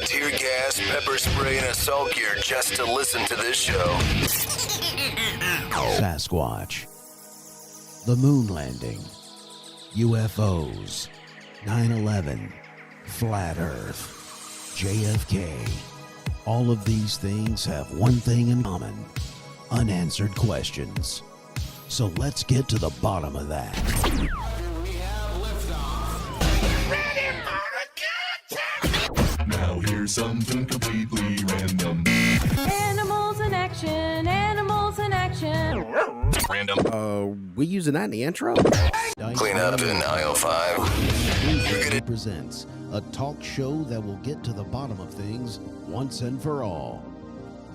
tear gas, pepper spray, and assault gear just to listen to this show. Sasquatch, the moon landing, UFOs, 9/11, flat earth, JFK. All of these things have one thing in common: unanswered questions. So let's get to the bottom of that. Now here's something completely random. Animals in action, animals in action. Random. We using that in the intro? Clean up in aisle 5. Presents a talk show that will get to the bottom of things once and for all.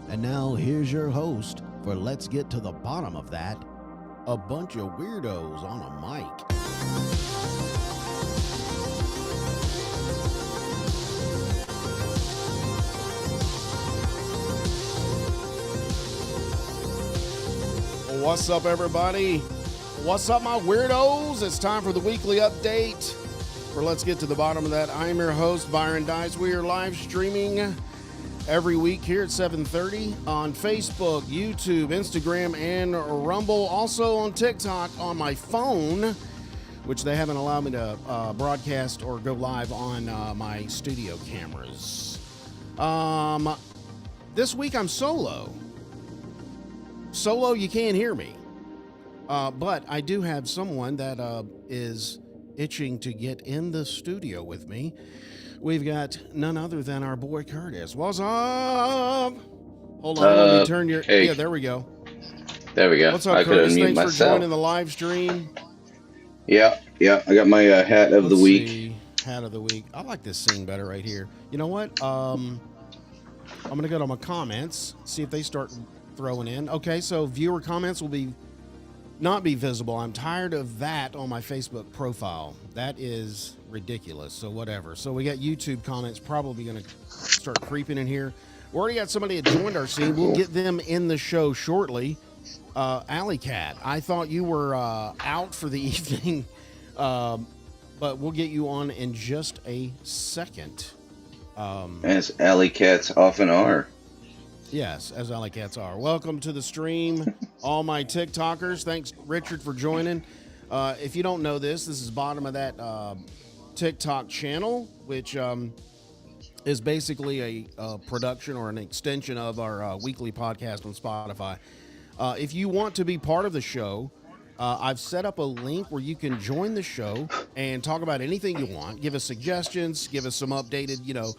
And now here's your host for Let's Get to the Bottom of That, a bunch of weirdos on a mic. What's up, everybody? What's up, my weirdos? It's time for the weekly update for Let's Get to the Bottom of That. I'm your host, Byron Dice. We are live streaming every week here at 7:30 on Facebook, YouTube, Instagram, and Rumble. Also on TikTok on my phone, which they haven't allowed me to broadcast or go live on my studio cameras. This week I'm solo. Solo, you can't hear me. But I do have someone that is itching to get in the studio with me. We've got none other than our boy Curtis. What's up? Hold on, let me turn your... Hey. Yeah, there we go. There we go. What's up, I could Curtis? unmute Thanks for myself. joining the live stream. Yeah. I got my hat of the Let's week. see. Hat of the week. I like this scene better right here. You know what? I'm going to go to my comments, see if they start throwing in. Okay, so viewer comments will not be visible. I'm tired of that on my Facebook profile. That is ridiculous. So whatever. So we got YouTube comments probably going to start creeping in here. We already got somebody that joined our scene. We'll get them in the show shortly. Alley Cat, I thought you were out for the evening, but we'll get you on in just a second. As alley cats often are. Yes, as alley cats are. Welcome to the stream, all my TikTokers. Thanks, Richard, for joining. If you don't know this is bottom of that TikTok channel, which is basically a production or an extension of our weekly podcast on Spotify. If you want to be part of the show, I've set up a link where you can join the show and talk about anything you want. Give us suggestions, give us some updated,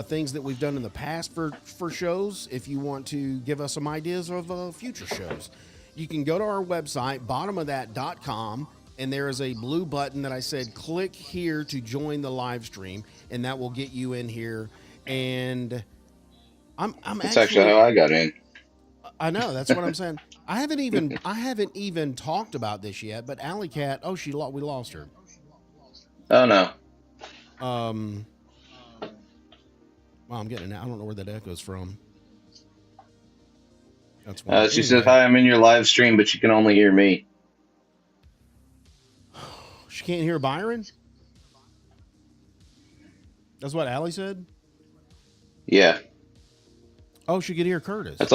things that we've done in the past for shows. If you want to give us some ideas of future shows, you can go to our website, bottomofthat.com, and there is a blue button that I said, click here to join the live stream, and that will get you in here. And I'm That's actually how I got in. I know, that's what I'm saying. I haven't even talked about this yet, but Alley Cat, we lost her. Oh no. Well, I'm getting it. I don't know where that echo's from. That's why. She says, "Hi, I'm in your live stream, but you can only hear me." She can't hear Byron? That's what Allie said? Yeah. Oh, she could hear Curtis. I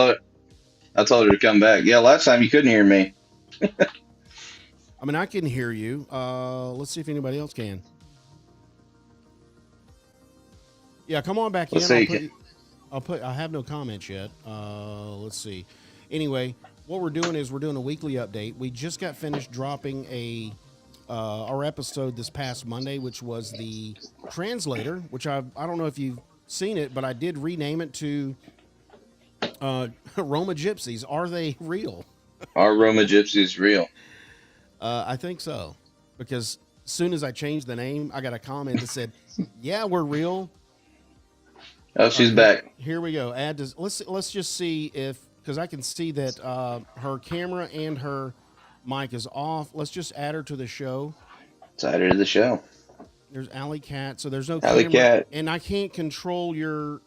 told her to come back. Yeah, last time you couldn't hear me. I mean, I can hear you. Let's see if anybody else can. Yeah, come on back in. I have no comments yet. Let's see. Anyway, what we're doing is we're doing a weekly update. We just got finished dropping our episode this past Monday, which was the translator, which I don't know if you've seen it, but I did rename it to Roma Gypsies. Are they real? Are Roma Gypsies real? I think so, because as soon as I changed the name, I got a comment that said, "Yeah, we're real." Oh, she's back. Here we go. Let's just see because I can see that her camera and her mic is off. Let's just add her to the show. Let's add her to the show. There's Alley Cat. So there's no Alley camera, Cat. and I can't control your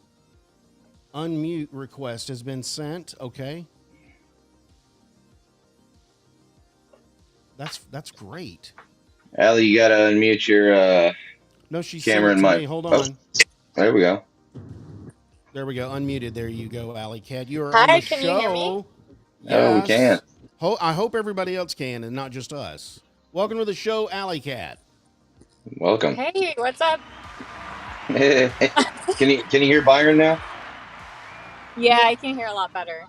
unmute request has been sent. Okay. That's great. Allie, you gotta unmute your No, she's camera and sent it to mic. me. Hold Oh, on. there we go. There we go. Unmuted. There you go, Alley Cat. You are on Hi, the can show. you hear me? Oh, we can. I hope everybody else can and not just us. Welcome to the show, Alley Cat. Welcome. Hey, what's up? Can you hear Byron now? Yeah, I can hear a lot better.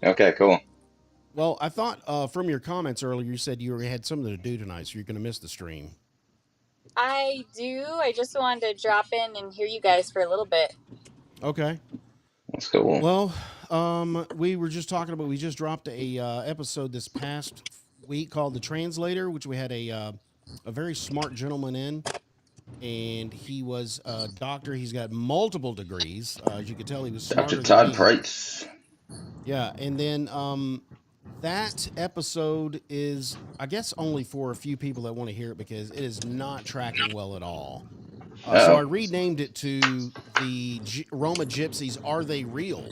Okay, cool. Well, I thought from your comments earlier, you said you had something to do tonight, so you're going to miss the stream. I do. I just wanted to drop in and hear you guys for a little bit. Okay. That's cool. Well, we were just talking about, we just dropped a episode this past week called The Translator, which we had a very smart gentleman in, and he was a doctor. He's got multiple degrees. As you could tell, he was smarter Dr. than Todd me. Price. Yeah, and then that episode is, I guess, only for a few people that want to hear it because it is not tracking well at all. So I renamed it to the Roma Gypsies. Are they real?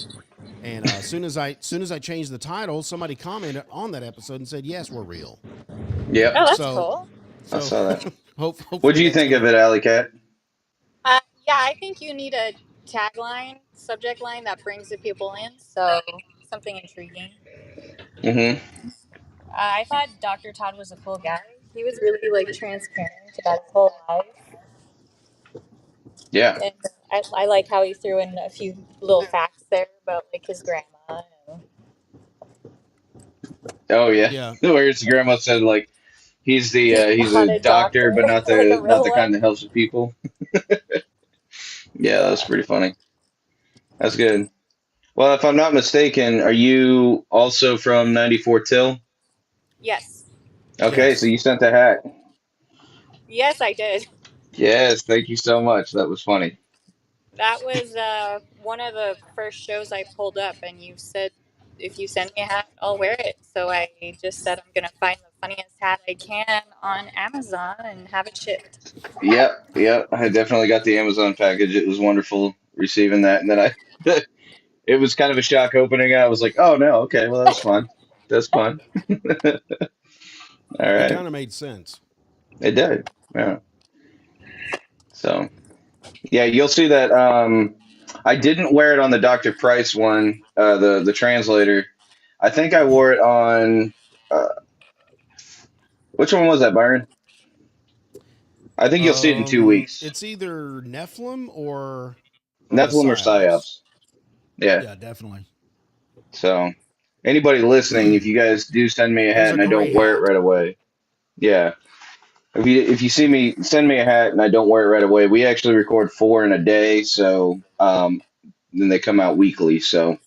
And as soon as I changed the title, somebody commented on that episode and said, "Yes, we're real." Yep. Oh, that's So- cool. So, I saw that. hopefully What'd you that's think of gonna- it, Alley Cat? Yeah, I think you need a tagline, subject line that brings the people in. So something intriguing. Mm-hmm. I thought Dr. Todd was a cool guy. He was really like transparent about his whole life, Yeah. and I like how he threw in a few little facts there about like his grandma. And... Oh yeah. Yeah. Where his grandma said like he's Not a a doctor, but not like a the real kind one. that helps the people. Yeah, that's pretty funny. That's good. Well, if I'm not mistaken, are you also from 94 Till? Yes, Okay, Yes. so you sent the hat. yes, I did. Yes, thank you so much. That was funny. That was one of the first shows I pulled up, and you said if you send me a hat, I'll wear it. So I just said I'm gonna find the funniest hat I can on Amazon and have it shipped. Yep. I definitely got the Amazon package. It was wonderful receiving that, and then it was kind of a shock opening. I was like, oh no, okay, well that's fun. That's fun. All It right, kind of made sense. it did. Yeah. So, yeah, you'll see that. I didn't wear it on the Dr. Price one, the translator. I think I wore it on. Which one was that, Byron? I think you'll see it in 2 weeks. It's either Nephilim or Nephilim or Psyops. Psyops. Yeah. Yeah, definitely. So, anybody listening, if you guys do send me a hat Those are and I don't great wear it hats. right away, yeah. If you see me, send me a hat and I don't wear it right away. We actually record 4 in a day, so then they come out weekly. So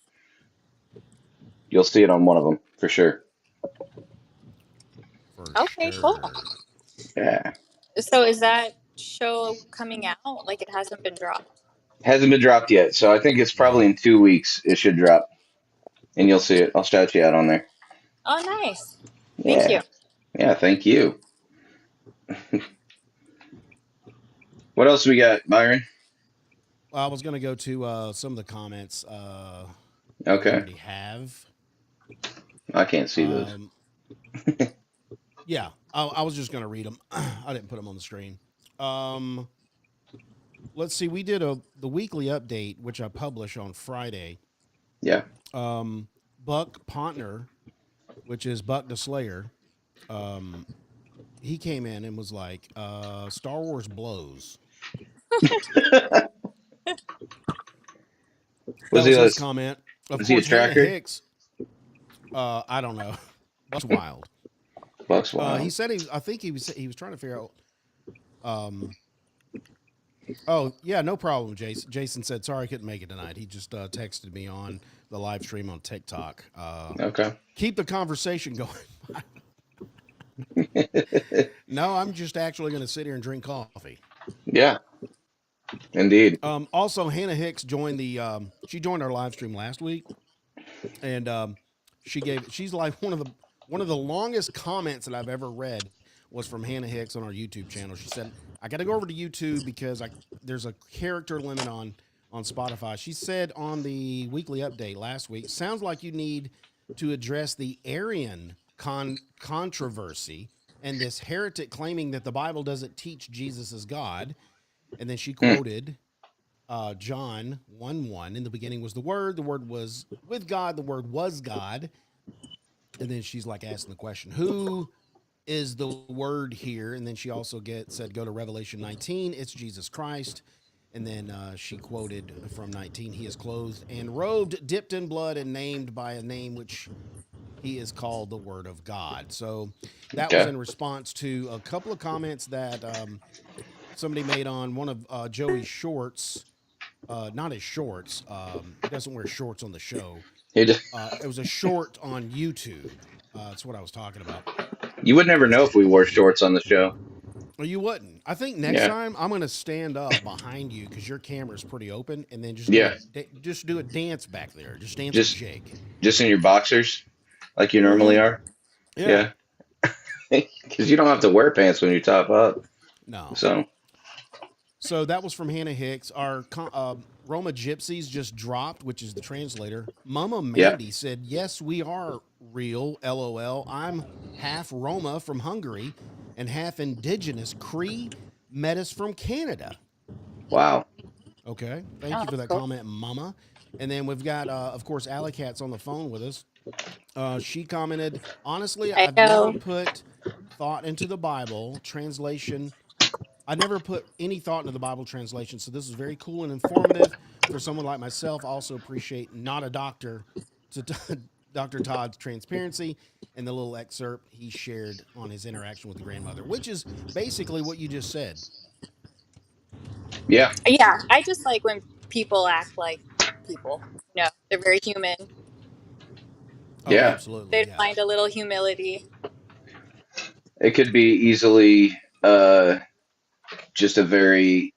you'll see it on one of them for sure. For Okay, sure. cool. Yeah, So is that show coming out? Like it hasn't been dropped? hasn't been dropped yet, so I think it's probably in 2 weeks it should drop, and you'll see it. I'll shout you out on there. Oh, nice. Yeah. Thank you. Yeah, thank you. What else we got, Byron? I was going to go to some of the comments. We Okay, already have. I can't see those. Yeah, I was just going to read them. I didn't put them on the screen. Let's see. We did the weekly update, which I publish on Friday. Yeah. Buck Pontner, which is Buck the Slayer, he came in and was like, Star Wars blows. Was That he his a, comment. Of was he a course, Hannah tracker? Hicks, I don't know. That's wild. Bucks Wild? He said I think he was trying to figure out. Oh yeah, no problem, Jason. Jason said sorry I couldn't make it tonight. He just texted me on the live stream on TikTok. Okay. Keep the conversation going. No, I'm just actually going to sit here and drink coffee. Yeah. Indeed. Also, Hannah Hicks joined she joined our live stream last week, and she's like one of the longest comments that I've ever read was from Hannah Hicks on our YouTube channel. She said, "I got to go over to YouTube because there's a character limit on Spotify." She said on the weekly update last week, "Sounds like you need to address the Arian controversy and this heretic claiming that the Bible doesn't teach Jesus as God." And then she quoted John 1:1. In the beginning was the Word was with God, the Word was God. And then she's like asking the question, who is the Word here? And then she also said, go to Revelation 19. It's Jesus Christ. And then she quoted from 19, he is clothed and robed, dipped in blood, and named by a name which he is called the Word of God. So that was Okay. in response to a couple of comments that somebody made on one of Joey's shorts. Not his shorts. He doesn't wear shorts on the show. He just, It was a short on YouTube. That's what I was talking about. you would never know if we wore shorts on the show. Well, you wouldn't. I think next Yeah. time I'm going to stand up behind you because your camera's pretty open, and then just Yeah. just do a dance back there. Just dance Just- with Jake. Just in your boxers, like you normally are. Yeah. Because you don't have to wear pants when you top up. No. So that was from Hannah Hicks. Our Roma Gypsies just dropped, which is the translator. Mama Mandy said, yes, we are real, LOL. I'm half Roma from Hungary and half indigenous Cree, Metis from Canada. wow. Okay. Thank Oh, you for that cool. comment, Mama. And then we've got, of course, Alley Cat's on the phone with us. She commented, honestly, I've Heyo. never put thought into the Bible translation. I never put any thought into the Bible translation, so this is very cool and informative for someone like myself. Also appreciate not a doctor to Dr. Todd's transparency and the little excerpt he shared on his interaction with the grandmother, which is basically what you just said. Yeah. Yeah, I just like when people act like people. No, they're very human. Oh, Yeah. absolutely. They'd Yeah. find a little humility. It could be easily just a very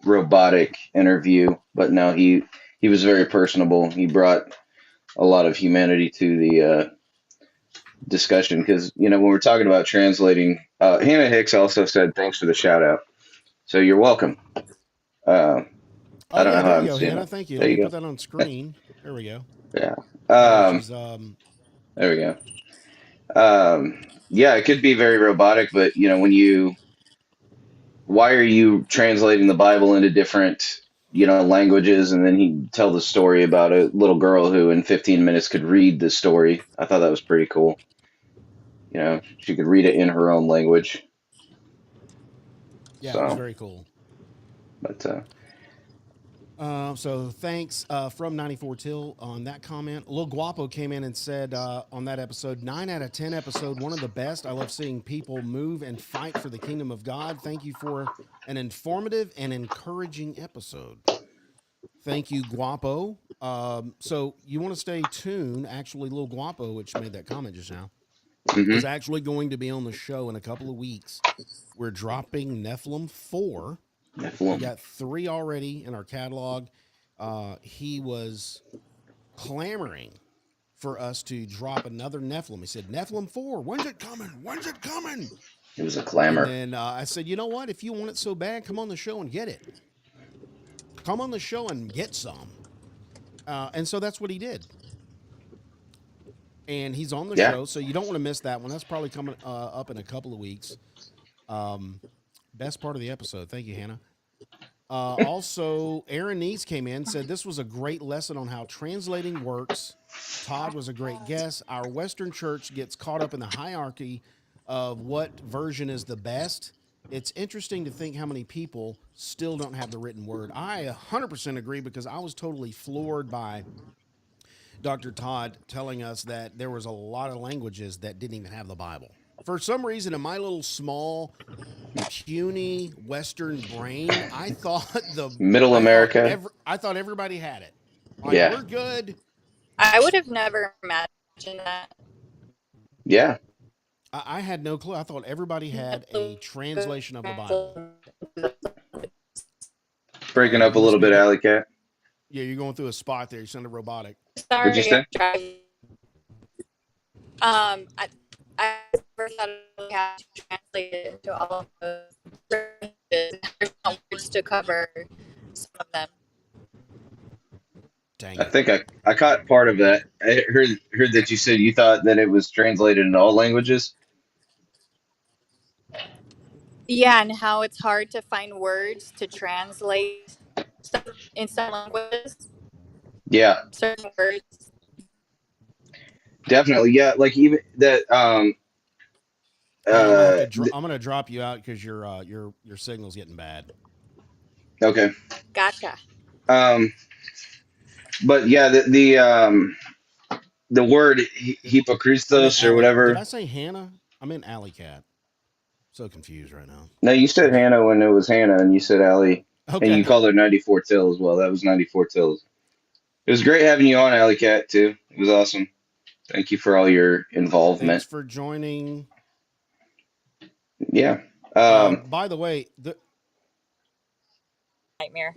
robotic interview, but no, he was very personable. He brought a lot of humanity to the discussion because when we're talking about translating, Hannah Hicks also said thanks for the shout out, so you're welcome. I don't know how there I'm you go, seeing Hannah. it. Thank you. There Let you me go. put that on screen. There we go. Yeah. She's, There we go. Yeah, it could be very robotic, but why are you translating the Bible into different, languages, and then he tell the story about a little girl who in 15 minutes could read the story. I thought that was pretty cool. She could read it in her own language. yeah, So, it was very cool. but So thanks from 94 Till on that comment. Lil Guapo came in and said on that episode, 9 out of 10 episode, one of the best. I love seeing people move and fight for the kingdom of God. Thank you for an informative and encouraging episode. Thank you, Guapo. So you want to stay tuned. Actually, Lil Guapo, which made that comment just now, is actually going to be on the show in a couple of weeks. We're dropping Nephilim 4. We got 3 already in our catalog. He was clamoring for us to drop another Nephilim. He said, Nephilim 4, when's it coming? When's it coming? it was a clamor. And then I said, you know what? If you want it so bad, come on the show and get it. Come on the show and get some. And so that's what he did. And he's on the show, so you don't want to miss that one. That's probably coming up in a couple of weeks. Best part of the episode. Thank you, Hannah. Also, Aaron Nees came in, said this was a great lesson on how translating works. Todd was a great guest. Our Western church gets caught up in the hierarchy of what version is the best. It's interesting to think how many people still don't have the written word. I 100% agree because I was totally floored by Dr. Todd telling us that there was a lot of languages that didn't even have the Bible. For some reason, in my little small, puny Western brain, I thought Middle America. I thought everybody had it. Like, Yeah. we're good. I would have never imagined that. Yeah. I had no clue. I thought everybody had a translation of the Bible. Breaking up a little bit, Alley Cat. Yeah, you're going through a spot there. You sounded robotic. Sorry, What'd you say? I'm driving. I never thought we had to translate it into all of those languages. There's no words to cover some of them. Dang I it. think I caught part of that. I heard that you said you thought that it was translated in all languages. Yeah, and how it's hard to find words to translate in some languages, Yeah, certain words. definitely. Yeah, like even that. Hey, I'm gonna have to. Th- I'm gonna drop you out because your signal's getting bad. okay. Gotcha. Um, but yeah, the word I meant hypocristos or Alley. Did whatever. I say Hannah? I meant Alley Cat. So confused right now. No, you said Hannah when it was Hannah, and you said Allie, and you Okay. called her 94 Till as well. That was 94 Tills. It was great having you on, Alley Cat, too. It was awesome. Thank you for all your Thanks involvement. for joining. Yeah. By the way, Nightmare.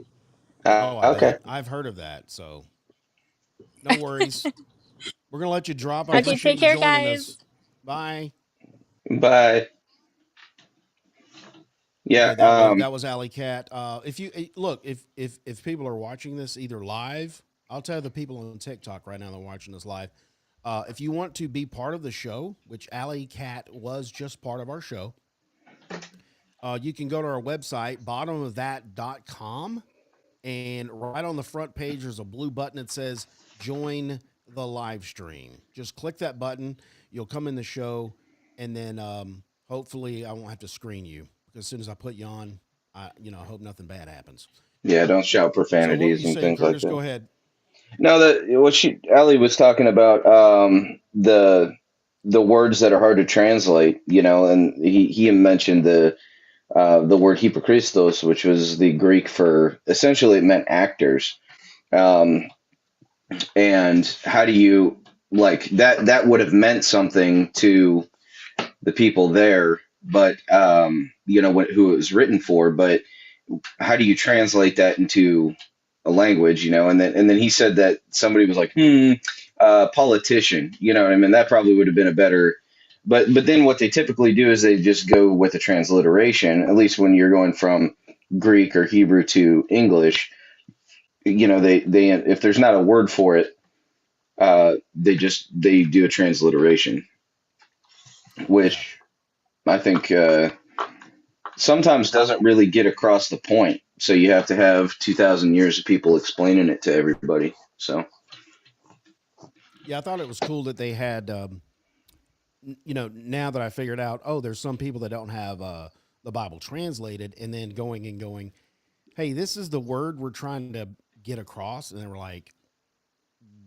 I Okay. bet I've heard of that. So no worries. We're gonna let you drop. I Okay, appreciate take you care, joining guys. us. Bye. Bye. Yeah. Okay, that was Alley Cat. If you look, if people are watching this either live, I'll tell the people on TikTok right now that are watching this live. If you want to be part of the show, which Alley Cat was just part of our show, you can go to our website, bottomofthat.com, and right on the front page, there's a blue button that says join the live stream. Just click that button. You'll come in the show, and then hopefully I won't have to screen you. Because as soon as I put you on, I hope nothing bad happens. Yeah, don't shout So what were profanities you and saying, things like Curtis? that. Go ahead. No, Allie was talking about the words that are hard to translate, and he mentioned the word hypocristos, which was the Greek for essentially it meant actors. Um, and how do you like that would have meant something to the people there, but who it was written for, but how do you translate that into a language, and then he said that somebody was like, politician, you know what I mean? That probably would have been a better, but then what they typically do is they just go with a transliteration, at least when you're going from Greek or Hebrew to English, they if there's not a word for it, they do a transliteration, which I think sometimes doesn't really get across the point. So you have to have 2,000 years of people explaining it to everybody. So Yeah, I thought it was cool that they had, now that I figured out, there's some people that don't have the Bible translated, and then going, hey, this is the word we're trying to get across. And they were like,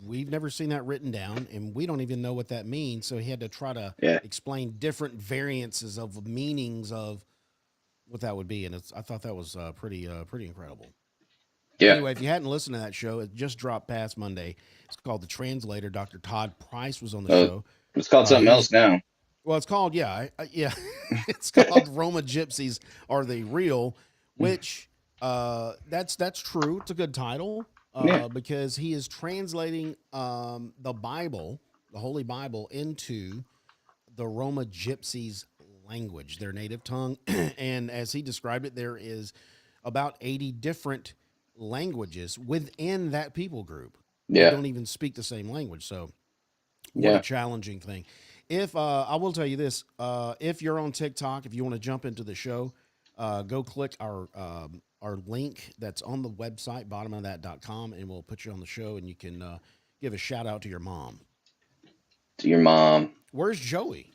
we've never seen that written down, and we don't even know what that means. So he had to try to explain different variances of meanings of what that would be. And I thought that was pretty incredible. yeah, Anyway, if you hadn't listened to that show, it just dropped past Monday. It's called The Translator. Dr. Todd Price was on the show. It's called something else now. Well, it's called, it's called Roma Gypsies Are They Real? Which that's true. It's a good title because he is translating the Bible, the Holy Bible, into the Roma Gypsies language, their native tongue. And as he described it, there is about 80 different languages within that people group. Yeah. They don't even speak the same language. So what a challenging thing. If I will tell you this, if you're on TikTok, if you want to jump into the show, go click our link that's on the website, bottomofthat.com, and we'll put you on the show, and you can give a shout out to your mom. To your mom. Where's Joey?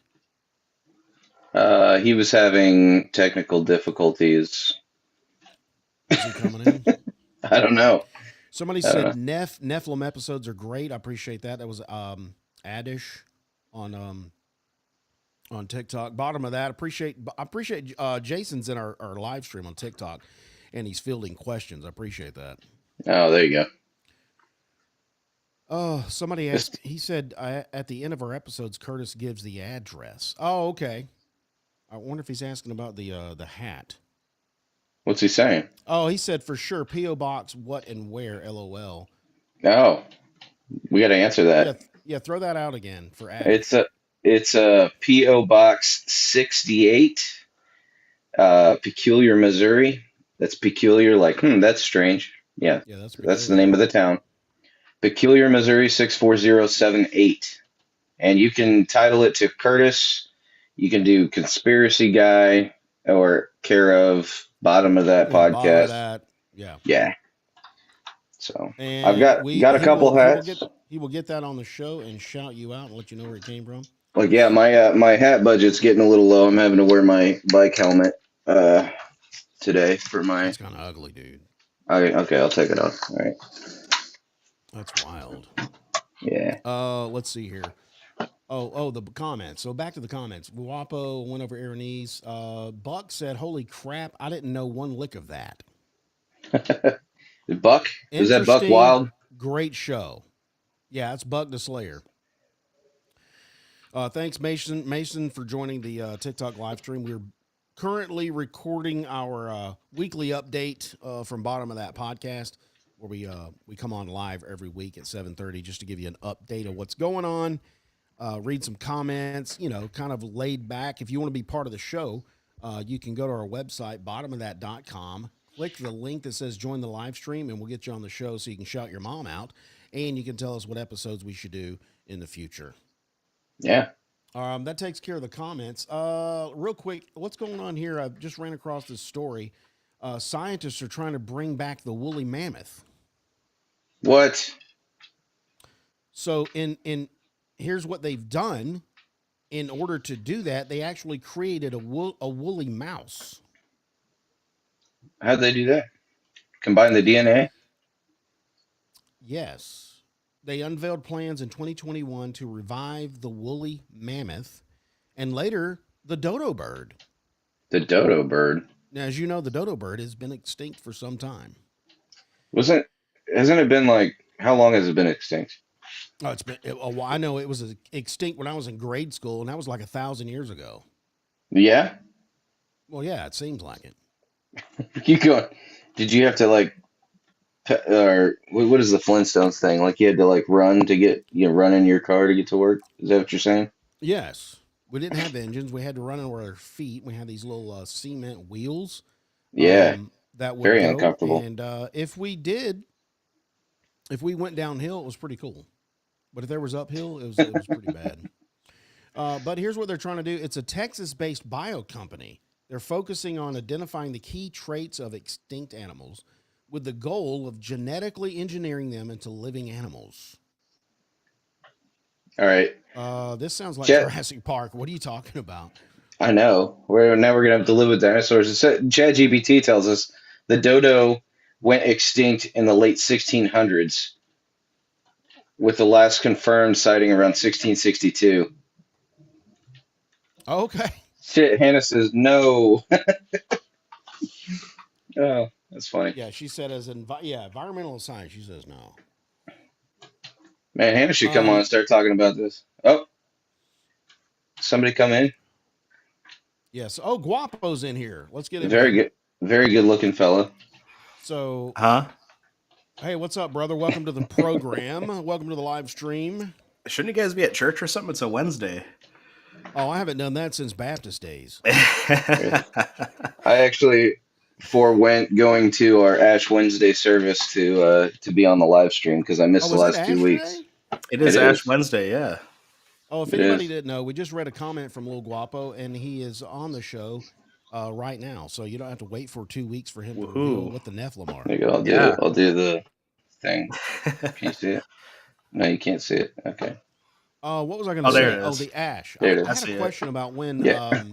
He was having technical difficulties. Is he coming in? I don't know. Somebody said Nephilim episodes are great. I appreciate that. That was Adish on TikTok. Bottom of that. I appreciate Jason's in our live stream on TikTok, and he's fielding questions. I appreciate that. Oh, there you go. Oh, somebody asked. He said at the end of our episodes, Curtis gives the address. Oh, okay. I wonder if he's asking about the hat. What's he saying? Oh, he said for sure P.O. Box what and where, LOL. Oh, we got to answer that. Yeah, throw that out again for Adam. It's a P.O. Box 68, Peculiar, Missouri. That's peculiar, like, that's strange. Yeah, that's the name of the town. Peculiar, Missouri 64078. And you can title it to Curtis. You can do Conspiracy Guy or care of Bottom of That podcast. Bottom of that. Yeah. Yeah. So And I've got a couple hats. He will get that on the show and shout you out and let you know where it came from. Like, yeah, my hat budget's getting a little low. I'm having to wear my bike helmet today for my. That's kind of ugly, dude. Okay, I'll take it off. All right. That's wild. Yeah. Let's see here. Oh, the comments. So back to the comments. Guapo went over Aranese. Buck said, "Holy crap! I didn't know one lick of that." Buck? Is that Buck Interesting, Wild? Great show. Yeah, it's Buck the Slayer. Thanks, Mason, for joining the TikTok live stream. We're currently recording our weekly update from Bottom of That podcast, where we come on live every week at 7:30 just to give you an update of what's going on, read some comments, kind of laid back. If you want to be part of the show, you can go to our website, bottomofthat.com, click the link that says join the live stream, and we'll get you on the show so you can shout your mom out, and you can tell us what episodes we should do in the future. Yeah. That takes care of the comments. Real quick, what's going on here? I just ran across this story. Scientists are trying to bring back the woolly mammoth. What? So here's what they've done. In order to do that, they actually created a woolly mouse. How'd they do that? Combine the DNA? Yes. They unveiled plans in 2021 to revive the woolly mammoth and later the dodo bird. The dodo bird? Now, as you know, the dodo bird has been extinct for some time. Hasn't it been like, how long has it been extinct? Oh, it's been a while. I know it was extinct when I was in grade school, and that was like 1,000 years ago. Yeah? Well, yeah, it seems like it. Keep going. Did you have to like, or what is the Flintstones thing? Like you had to like run in your car to get to work? Is that what you're saying? Yes. We didn't have engines. We had to run on our feet. We had these little cement wheels. Yeah. That would Very go. uncomfortable. And if we went downhill, it was pretty cool. But if there was uphill, it was pretty bad. But here's what they're trying to do. It's a Texas-based bio company. They're focusing on identifying the key traits of extinct animals with the goal of genetically engineering them into living animals. All right. This sounds like Jurassic Park. What are you talking about? I know. We're gonna have to live with dinosaurs. ChatGPT tells us the dodo went extinct in the late 1600s, with the last confirmed sighting around 1662. Okay. Shit, Hannah says no. Oh, that's funny. Yeah, she said environmental science. She says no. Man, Hannah should come on and start talking about this. Oh, somebody come in. Yes. Oh, Guapo's in here. Let's get him. Very good looking fella. So, Huh? hey, what's up, brother? Welcome to the program. Welcome to the live stream. Shouldn't you guys be at church or something? It's a Wednesday. Oh, I haven't done that since Baptist days. I actually forewent going to our Ash Wednesday service to be on the live stream because I missed the last 2 weeks. Today? It is Ash Wednesday, yeah. Oh, if anybody didn't know, we just read a comment from Lil Guapo, and he is on the show right now. So you don't have to wait for 2 weeks for him to reveal what the Nephilim are. There you go. I'll do the thing. Can you see it? No, you can't see it. Okay. What was I going to say? There it is. Oh, the Ash. There it I is. had a question about when. Yeah.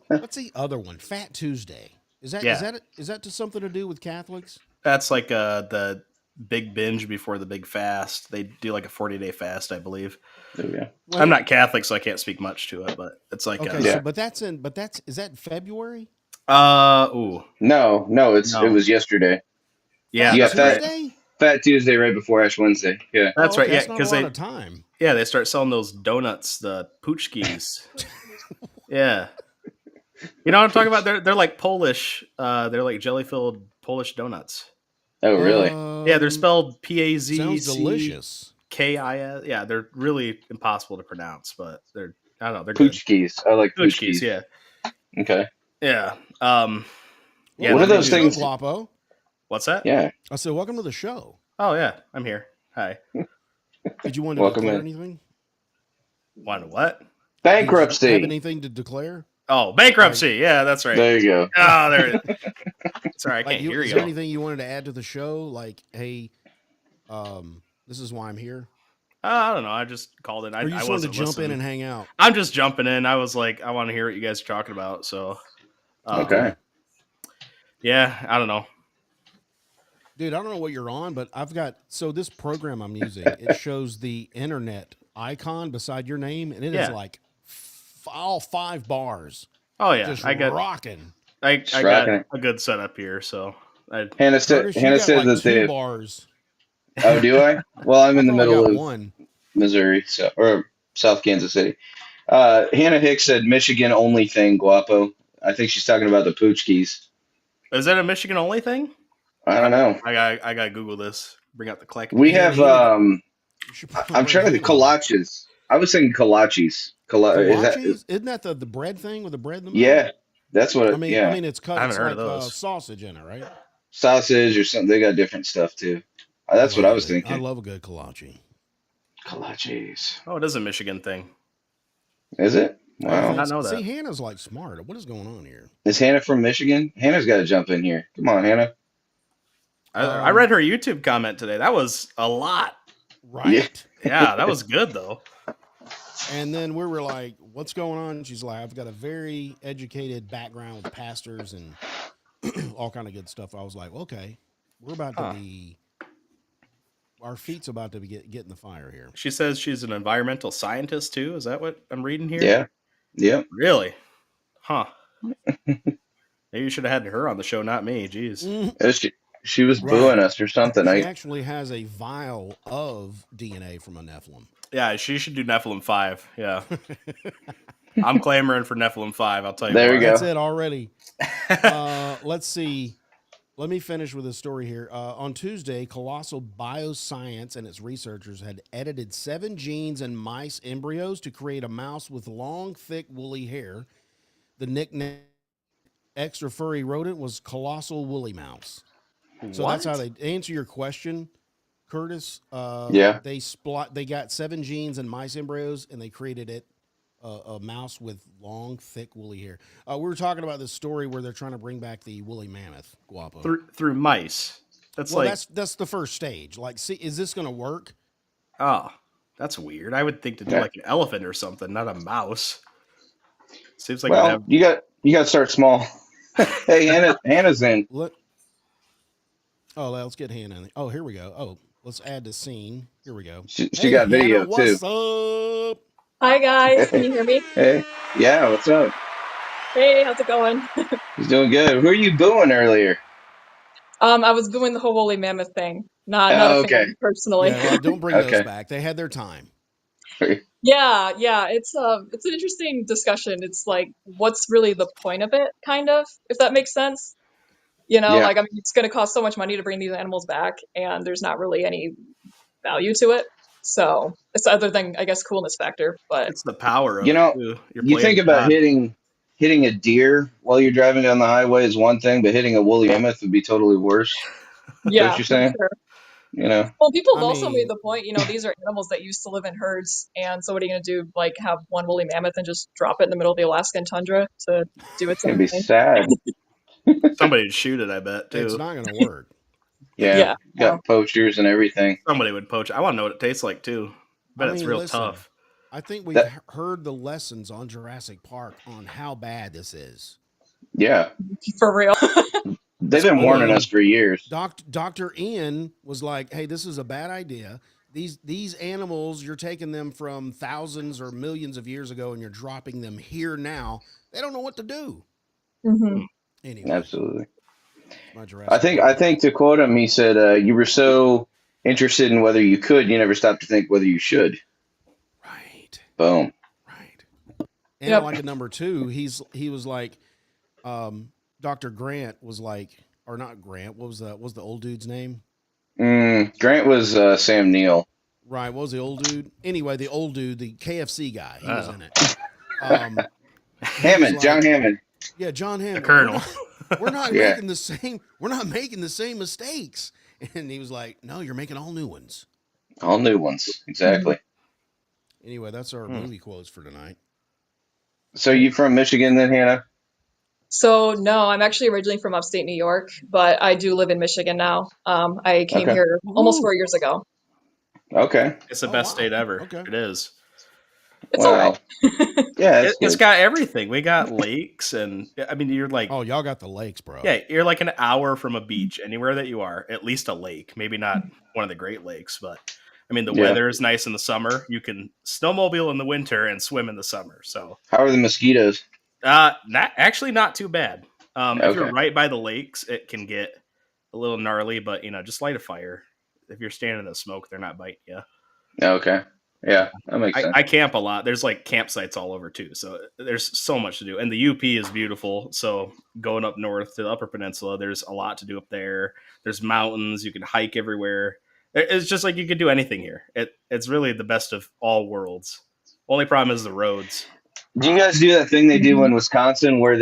What's the other one? Fat Tuesday. Is that to something to do with Catholics? That's like the big binge before the big fast. They do like a 40-day fast, I believe. There we go. Well, I'm not Catholic, so I can't speak much to it, but it's like okay. Yeah. Is that in February? ooh. No, it was yesterday. Yeah, Yeah, that's Tuesday? right. Fat Tuesday right before Ash Wednesday. Yeah. That's Oh, right. okay, Yeah, that's not because a lot of time. they start selling those donuts, the poochkis. Yeah. You know what I'm talking about? They're like Polish. They're like jelly-filled Polish donuts. Oh, really? Yeah, they're spelled P-A-Z-C. Sounds delicious. K-I-S. Yeah, they're really impossible to pronounce, but they're good. Poochkis. I like Poochkis, poochkis. yeah. Okay. Yeah. Yeah, one of those Welcome to the things- show, Guapo. What's that? Yeah. I said, welcome to the show. Oh, yeah. I'm here. Hi. Did you want to Welcome declare in. anything? Want what? Did you have Bankruptcy. anything to declare? Oh, bankruptcy. Yeah, that's right. There you go. Oh, there it is. Sorry, I Like can't hear is you. there anything you wanted to add to the show? Like, hey, This is why I'm here. I don't know. I just called in. Or you I just wanted to wasn't jump listening. in and hang out. I'm just jumping in. I was like, I want to hear what you guys are talking about. So, Okay. Yeah, I don't know. Dude, I don't know what you're on, but I've got this program I'm using. It shows the internet icon beside your name, and it is like all 5 bars. Oh yeah, Just I got rocking. I Just got rocking. a good setup here. So, Hannah said Curtis, you got that like 2 they. bars. Oh, do I? Well, I'm in the I've only middle got of 1. Missouri, or South Kansas City. Hannah Hicks said Michigan only thing, Guapo. I think she's talking about the Poochkies. is that a Michigan only thing? I don't know. I got to Google this. Bring out the click. We have. You should probably I'm trying to bring think. Hannah on. Kolaches. I was thinking kolaches. Is that? Kolaches? Isn't that the bread thing with the bread in the middle? Yeah, that's what. I mean, it's cut. I haven't It's heard like of those. sausage in it, right? Sausage or something. They got different stuff too. That's what I was thinking. I love a good kolache. Kolaches. Oh, it is a Michigan thing. Is it? I Wow. did not know that. See, Hannah's like smart. What is going on here? Is Hannah from Michigan? Hannah's got to jump in here. Come on, Hannah. I read her YouTube comment today. That was a lot. Right? Yeah, that was good though. And then we were like, what's going on? And she's like, I've got a very educated background with pastors and all kind of good stuff. I was like, okay, we're about to be, our feet's about to be get in the fire here. She says she's an environmental scientist too. Is that what I'm reading here? Yeah. Yep. Really? Huh. Maybe you should have had her on the show, not me. Jeez. She was booing us or something. She actually has a vial of DNA from a Nephilim. Yeah, she should do Nephilim 5. Yeah. I'm clamoring for Nephilim 5. I'll tell you There what. you go. That's it already. Let's see. Let me finish with a story here. On Tuesday, Colossal Bioscience and its researchers had edited 7 genes in mice embryos to create a mouse with long, thick, woolly hair. The nickname extra furry rodent was Colossal Woolly Mouse. So that's how they answer your question, Curtis. Yeah. They got 7 genes in mice embryos, and they created a mouse with long, thick, woolly hair. We were talking about this story where they're trying to bring back the woolly mammoth, Guapo. Through mice. That's that's the first stage. Like, see, is this going to work? Oh, that's weird. I would think to do like an elephant or something, not a mouse. Seems like you got to start small. Hey, Hannah's in. Let's get Hannah in. Oh, here we go. Oh, let's add the scene. Here we go. She got video Hannah, what's too. up? Hi guys, can you hear me? Hey, yeah, what's up? Hey, how's it going? He's doing good. Who are you booing earlier? I was doing the whole woolly mammoth thing. Not a fan personally. Yeah, don't bring those back. They had their time. Yeah, it's an interesting discussion. It's like, what's really the point of it, kind of, if that makes sense. Like, I mean, it's going to cost so much money to bring these animals back, and there's not really any value to it. So it's other than, I guess, coolness factor. But it's the power of you think about hitting a deer while you're driving down the highway is one thing, but hitting a woolly mammoth would be totally worse. Yeah, what you're saying? Sure. Well, people have also made the point, these are animals that used to live in herds, and so what are you going to do? Like, have one woolly mammoth and just drop it in the middle of the Alaskan tundra to do its own thing? It'd be sad. Somebody would shoot it, I bet, too. It's not going to work. Yeah. Got poachers and everything. Somebody would poach. I want to know what it tastes like, too. But it's real tough. I think we've heard the lessons on Jurassic Park on how bad this is. Yeah. For real. They've been warning us for years. Dr. Ian was like, hey, this is a bad idea. These animals, you're taking them from thousands or millions of years ago and you're dropping them here now. They don't know what to do. Mm-hmm. Anyway, absolutely. I think to quote him, he said, you were so interested in whether you could, you never stopped to think whether you should. Right. Boom. Right. And like at number 2, he was like, Dr. Grant was like, or not Grant, what was the old dude's name? Grant was Sam Neill. Right. What was the old dude? Anyway, the old dude, the KFC guy, he was in it. Hammond, John Hammond. Yeah, John Hammond. The Colonel. We're not making the same. We're not making the same mistakes. And he was like, "No, you're making all new ones." All new ones, exactly. Anyway, that's our movie quotes for tonight. So you from Michigan then, Hannah? So no, I'm actually originally from upstate New York, but I do live in Michigan now. I came Okay. here almost Woo. 4 years ago. Okay. It's the Oh, best wow. state ever. Okay. It is. It's all Wow. right. Yeah, It, that's it's good. got everything. We got lakes, and I mean, you're like, Oh, y'all got the lakes, bro. yeah, you're like an hour from a beach. Anywhere that you are, at least a lake. Maybe not one of the Great Lakes, but I mean, the Yeah. weather is nice in the summer. You can snowmobile in the winter and swim in the summer. So, How are the mosquitoes? not too bad. If you're Okay. right by the lakes, it can get a little gnarly, but just light a fire. If you're standing in the smoke, they're not biting you. Okay. Yeah, that makes sense. I camp a lot. There's like campsites all over too, so there's so much to do. And the UP is beautiful. So going up north to the Upper Peninsula, there's a lot to do up there. There's mountains. You can hike everywhere. It's just like you could do anything here. It's really the best of all worlds. Only problem is the roads. Do you guys do that thing they do in Wisconsin where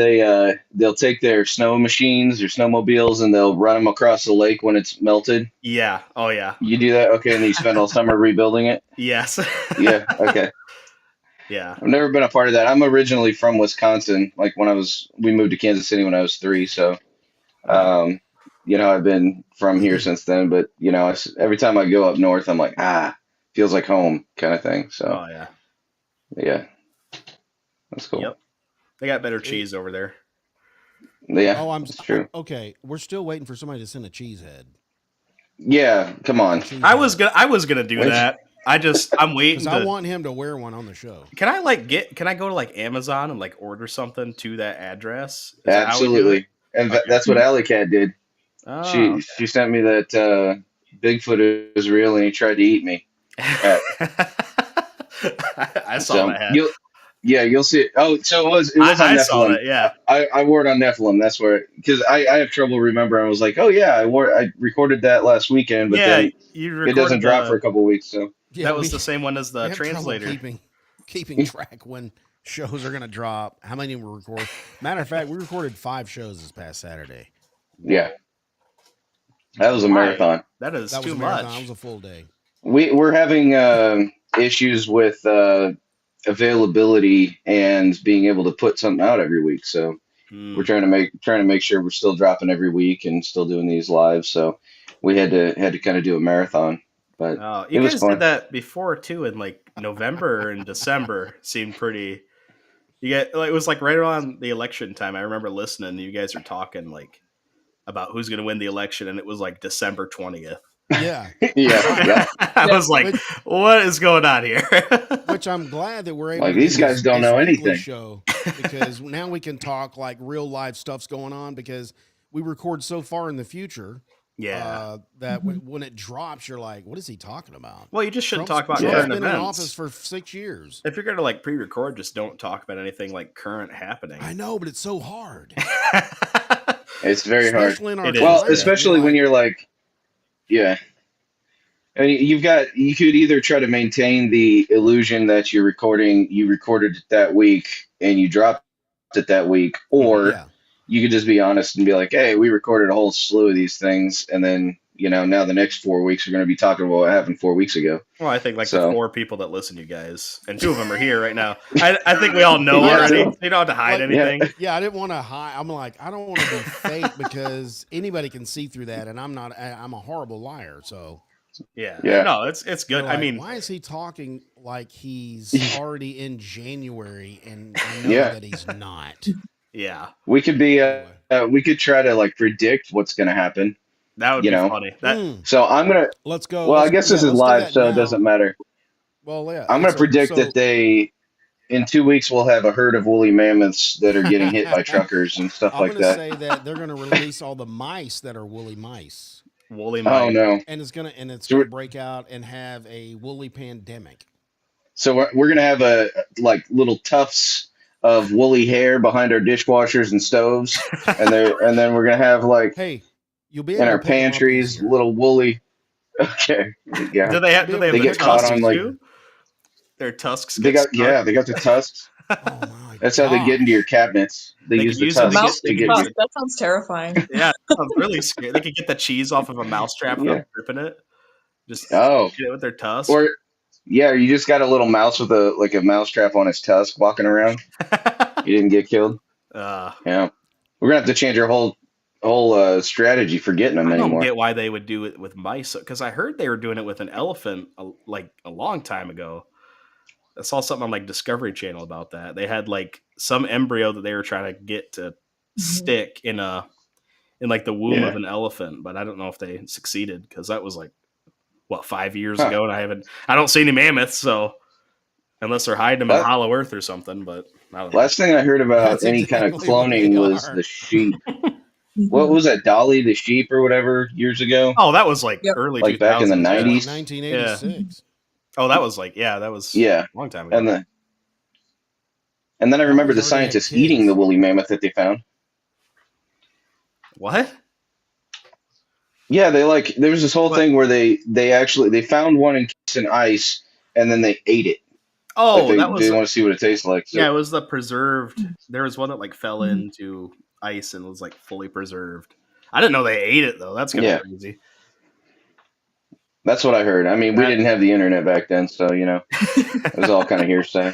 they'll take their snow machines or snowmobiles and they'll run them across the lake when it's melted? Yeah. Oh yeah. You do that? Okay, and then you spend all summer rebuilding it? Yes. Yeah, okay. Yeah. I've never been a part of that. I'm originally from Wisconsin. Like we moved to Kansas City when I was 3, so I've been from here since then, but every time I go up north, I'm like, feels like home kind of thing. So Oh yeah. yeah. That's cool. Yep. They got better cheese over there. Yeah, Oh, that's true. Okay, we're still waiting for somebody to send a cheesehead. Yeah, come on. I was gonna do that. I'm waiting. Because I want him to wear one on the show. Can I go to like Amazon and like order something to that address? Is that how we do Absolutely. it? And Okay. that's what Alley Cat did. Oh. She sent me that Bigfoot is real and he tried to eat me. I saw So that. you'll see it. Oh, so it was on I saw Nephilim. that. Yeah. I wore it on Nephilim. That's where, because I have trouble remembering. I was like, oh yeah, I recorded that last weekend, but Yeah. then You it doesn't recorded drop for a couple weeks. So Yeah, that was the same one as we the have trouble translator. keeping track when shows are going to drop, how many we record. Matter of fact, we recorded 5 shows this past Saturday. yeah, that was a Why? marathon. That is That was too a marathon. much. That was a full day. We're having issues with availability and being able to put something out every week. So Hmm. we're trying to make sure we're still dropping every week and still doing these live. So we had to kind of do a marathon, but Oh, it you was guys fun. did that before too, in like November and December. Seemed pretty. It was like right around the election time. I remember listening. You guys were talking like about who's going to win the election, and it was like December 20th. Yeah. yeah. I was like, what is going on here? Which I'm glad that we're able Like, to these do guys don't know weekly anything. show, because now we can talk like real life stuff's going on, because we record so far in the future Yeah. that when it drops, you're like, what is he talking about? Well, you just shouldn't Trump's- talk about Trump's current been in events. office for 6 years. If you're going to like pre-record, just don't talk about anything like current happening. I know, but it's so hard. It's very hard. Especially in our It is. Well, climate. especially when you're like, yeah. I mean, you could either try to maintain the illusion that you recorded it that week and you dropped it that week, or Yeah. you could just be honest and be like, hey, we recorded a whole slew of these things, and then now the next 4 weeks we're going to be talking about what happened 4 weeks ago. Well, I think like So- the 4 people that listen to you guys, and 2 of them are here right now. I think we all know Yeah. already. You don't have to hide Like- anything. Yeah, I didn't want to hide. I'm like, I don't want to be fake, because anybody can see through that, and I'm a horrible liar. So Yeah. Yeah. No, it's good. they're I like, mean, why is he talking like he's already in January, and I know Yeah. that he's not. yeah, We could be we could try to like predict what's going to happen. that would You be know. funny. That So I'm gonna. Let's go. Well, I Let's- guess this yeah, is let's do live, that so it now. doesn't matter. Well, yeah. I'm gonna so- predict so- that in 2 weeks we'll have a herd of woolly mammoths that are getting hit by truckers and stuff I'm like going that. to say that they're going to release all the mice that are woolly mice, woolly Oh mite. no! and it's going So to break out and have a woolly pandemic. So we're gonna have like little tufts of woolly hair behind our dishwashers and stoves, and then we're gonna have like Hey, you'll be in able our to pick 'em up pantries easier. little woolly. Okay, yeah, Do they have They the get caught tusks on, like- too? Their tusks. they get got stuck? they got the tusks. Oh my That's how they get into your cabinets. They They use can the use them to tusks get- to get. Wow, that sounds terrifying. Yeah, that sounds really scary. They could get the cheese off of a mousetrap Yeah. without gripping it. Just Oh, get it with their tusks. or yeah, you just got a little mouse with a mousetrap on his tusk walking around. You didn't get killed. Yeah. We're gonna have to change our whole strategy for getting them I don't anymore. get why they would do it with mice, because I heard they were doing it with an elephant like a long time ago. I saw something on like Discovery Channel about that. They had like some embryo that they were trying to get to stick in like the womb of an elephant, but I don't know if they succeeded, because that was like 5 years ago, and I don't see any mammoths, so unless they're hiding them in Hollow Earth or something. But I don't know. Last thing I heard about That's any exactly kind of cloning what they was are. the sheep. What was that, Dolly the sheep or whatever, years ago? Oh, that was like early, like back in the 2000s, 90s. 1986. Oh, that was like that was Yeah, a long time ago. And then I remember the was already scientists had kids. eating the woolly mammoth that they found. What? Yeah, there was this whole thing where they found one encased in ice and then they ate it. Oh, Like that was they want to see what it tastes like. So. Yeah, it was the preserved. There was one that like fell into ice and was like fully preserved. I didn't know they ate it though. That's kind of crazy. That's what I heard. I mean, we didn't have the internet back then, so it was all kind of hearsay.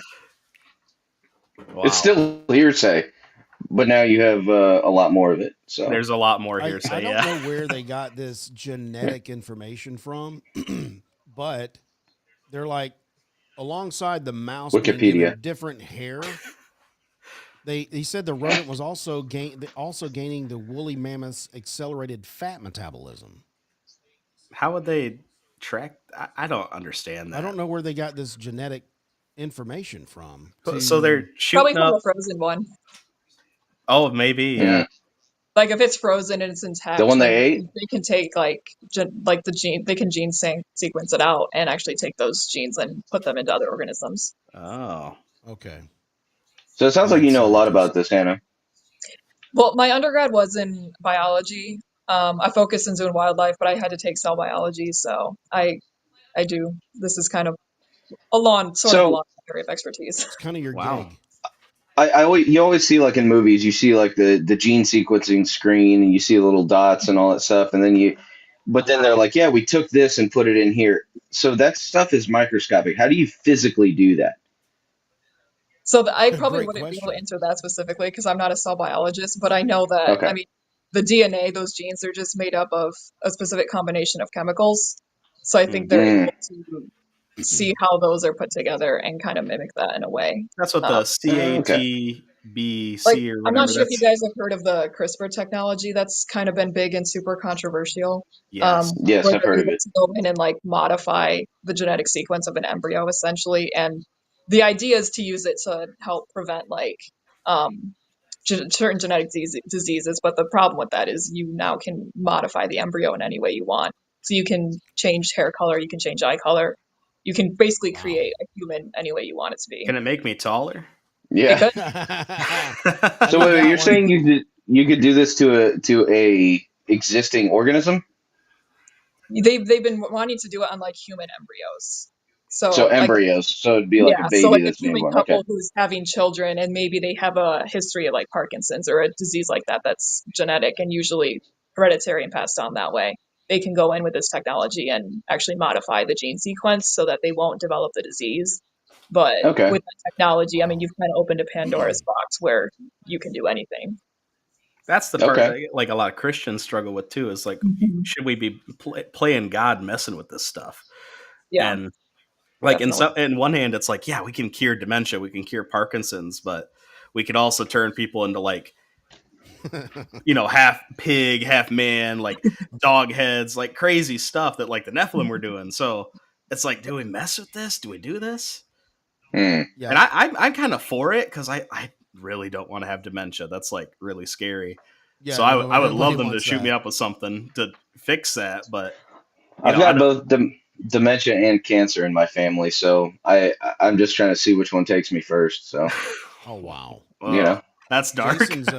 Wow. It's still hearsay, but now you have a lot more of it. So there's a lot more hearsay. I don't know where they got this genetic information from, but they're like alongside the mouse being Wikipedia. given different hair. He said the rodent was also gaining the woolly mammoth's accelerated fat metabolism. How would they track? I don't understand that. I don't know where they got this genetic information from. So they're Probably shooting from up. the frozen one. Oh, maybe. Yeah. Like if it's frozen and it's intact, The one they then ate? they can take like the gene. They can sequence it out and actually take those genes and put them into other organisms. Oh. Okay. So it sounds like you know a lot about this, Hannah. Well, my undergrad was in biology. I focused in zoo and wildlife, but I had to take cell biology, so I do. This is kind of a long area of expertise. It's kind of your Wow. gig. You always see, like in movies, you see like the gene sequencing screen and you see little dots and all that stuff, and then but then they're like, yeah, we took this and put it in here. So that stuff is microscopic. How do you physically do that? So I probably Great wouldn't be able to question. answer that specifically because I'm not a cell biologist, but I know that, Okay. I mean, the DNA, those genes are just made up of a specific combination of chemicals. So I think they're able to see how those are put together and kind of mimic that in a way. That's what the CATBC or whatever. I'm not sure if you guys have heard of the CRISPR technology. That's kind of been big and super controversial. Yes. Yes, where I've they're heard of able it. to go in and like modify the genetic sequence of an embryo essentially, and the idea is to use it to help prevent like certain genetic diseases. But the problem with that is you now can modify the embryo in any way you want. So you can change hair color, you can change eye color, you can basically create a human any way you want it to be. Can it make me taller? Yeah. So wait, you're saying you could do this to a existing organism? They've been wanting to do it on like human embryos. So embryos. So it'd be like a baby so like a that's being human born. couple Okay. who's having children and maybe they have a history of like Parkinson's or a disease like that that's genetic and usually hereditary and passed on that way. They can go in with this technology and actually modify the gene sequence so that they won't develop the disease. But with the technology, I mean, you've kind of opened a Pandora's box where you can do anything. That's the part that like a lot of Christians struggle with too. Is like, should we be playing God, messing with this stuff? Yeah. And like in one hand, it's like, yeah, we can cure dementia, we can cure Parkinson's, but we could also turn people into like, half pig, half man, like dog heads, like crazy stuff that like the Nephilim were doing. So it's like, do we mess with this? Do we do this? Yeah. And I'm kind of for it because I really don't want to have dementia. That's like really scary. Yeah, so I would love them to shoot me up with something to fix that. But I've got both dementia and cancer in my family, so I'm just trying to see which one takes me first. So. Oh wow. That's dark. Jason's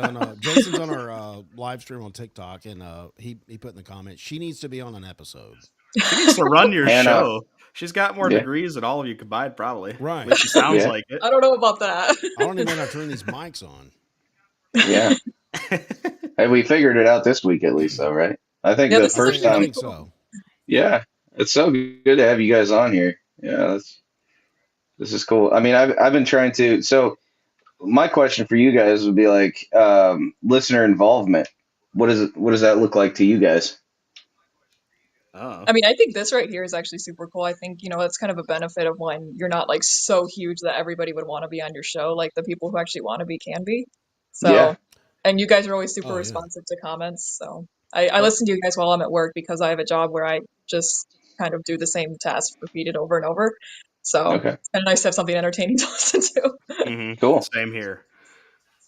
on our live stream on TikTok, and he put in the comments, she needs to be on an episode. She needs to run your Hannah. show. She's got more degrees than all of you combined, probably. Right. At least she sounds like it. I don't know about that. I don't even know how to turn these mics on. Yeah. Hey, we figured it out this week at least, though, right? I think the first time. I think so. Yeah, it's so good to have you guys on here. Yeah, this is cool. I mean, I've been trying to. So my question for you guys would be like listener involvement. What does that look like to you guys? Oh. I mean, I think this right here is actually super cool. I think, that's kind of a benefit of when you're not like so huge that everybody would want to be on your show. Like the people who actually want to be can be. So, Yeah. and you guys are always super Oh, yeah. responsive to comments. So I listen to you guys while I'm at work because I have a job where I just kind of do the same task repeated over and over. So Okay. it's kind of nice to have something entertaining to listen to. Cool. Same here.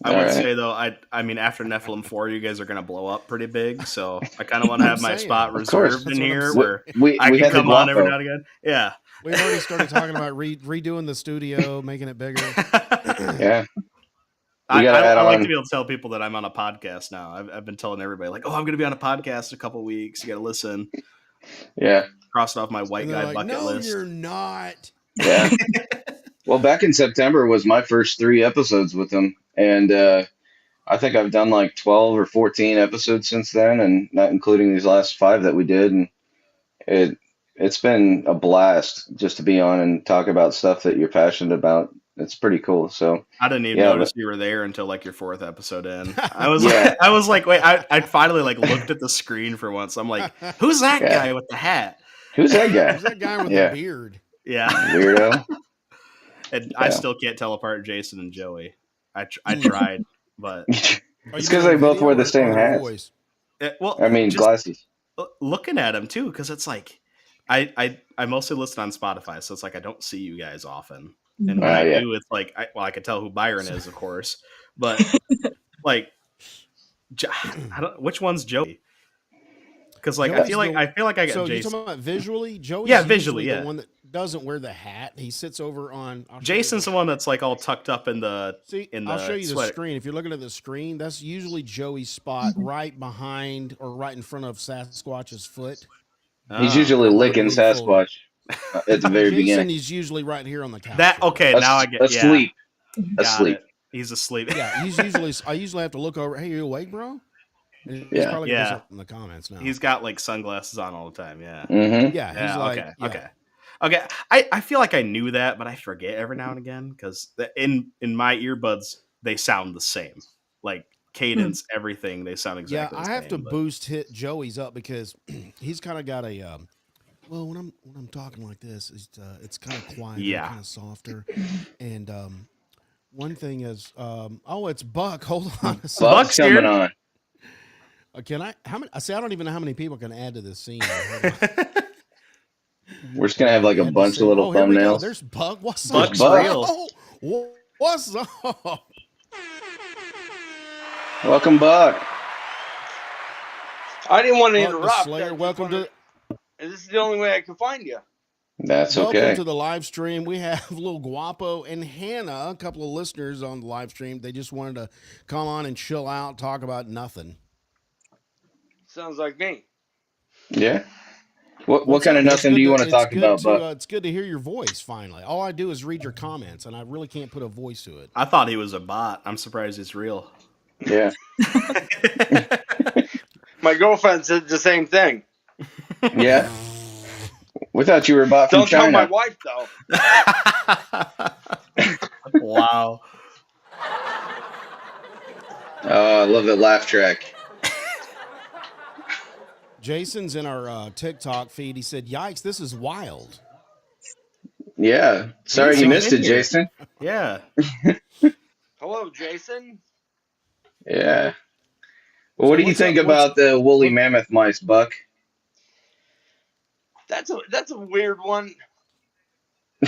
I All would right. say though, I mean, after Nephilim 4, you guys are gonna blow up pretty big. So I kind of want to have my saying. spot Of course. reserved That's in what I'm here saying. where We I can had the come on every Guapo. now and again. Yeah. We've already started talking about redoing the studio, making it bigger. Yeah. We I gotta add like on. to be able to tell people that I'm on a podcast now. I've been telling everybody like, oh, I'm going to be on a podcast in a couple weeks. You got to listen. Yeah. Cross it off my white And they're guy like, bucket no, list. you're not. Yeah. Well, back in September was my first 3 episodes with them, and I think I've done like 12 or 14 episodes since then, and not including these last 5 that we did. And it's been a blast just to be on and talk about stuff that you're passionate about. It's pretty cool. So I didn't even yeah, notice you were there until like your 4th episode in. I was Yeah. I was like, wait, I finally like looked at the screen for once. I'm like, who's that Yeah. guy with the hat? Who's that guy? Who's that guy with Yeah. the beard? Yeah. Weirdo. And I Yeah. still can't tell apart Jason and Joey. I tried, but It's Are you because doing they both video wear the or same their hats. voice? well, I mean, just glasses. looking at him too, because it's like I mostly listen on Spotify, so it's like I don't see you guys often, and when I Yeah. do, it's like I can tell who Byron is, of course, but like which one's Joey? Because like I Joey's feel like the- I got So you're Jason. talking about visually? Joey's Yeah, usually visually, yeah. the one that doesn't wear the hat. He sits over on. I'll show you Jason's the- the one that's like all tucked up in the. See, in I'll the show you the sweater. screen. If you're looking at the screen, that's usually Joey's spot right behind or right in front of Sasquatch's foot. He's Oh. usually licking Really full. Sasquatch at the very Jason beginning. is usually right here on the couch. That okay? Now I get Asleep. Yeah, got Asleep. it. He's asleep. Yeah, he's usually. I usually have to look over. Hey, you awake, bro? And he's Yeah. probably gonna Yeah. do something in the comments now. He's got like sunglasses on all the time. Yeah. Mm-hmm. yeah, he's Yeah. like, Okay. yeah. Okay. I feel like I knew that, but I forget every now and again because in my earbuds they sound the same, like cadence, everything. They sound Yeah, exactly. I the have same, to but- boost hit Joey's up because he's kind of got a. Well, when I'm talking like this, it's kind of quiet, Yeah. kind of softer, and one thing is, oh, it's Buck. Hold on, a second. Buck's here. coming on. Can I? How many? I see. I don't even know how many people can add to this scene. Hold on. We're just gonna have like a Add to bunch scene. of little Oh, here we go. thumbnails. There's Buck. What's Buck's up? real. Oh, what's up? Welcome, Buck. I didn't want to Buck the interrupt. Slayer. Welcome to. This is the only way I can find you. That's Welcome okay. to the live stream. We have Little Guapo and Hannah, a couple of listeners on the live stream. They just wanted to come on and chill out, talk about nothing. Sounds like me. Yeah. What What's kind up? of It's nothing good do you want to it's talk good about, to, Buck? it's good to hear your voice finally. All I do is read your comments, and I really can't put a voice to it. I thought he was a bot. I'm surprised he's real. Yeah. My girlfriend said the same thing. Yeah. We thought you were bought from Don't tell my China. wife though. Wow. Oh, I love the laugh track. Jason's in our TikTok feed. He said, "Yikes, this is wild." Yeah. Sorry you missed it, Jason. Yeah. Hello, Jason. Yeah. Well, So what do you what's think up- about the woolly mammoth mice, Buck? That's a weird one.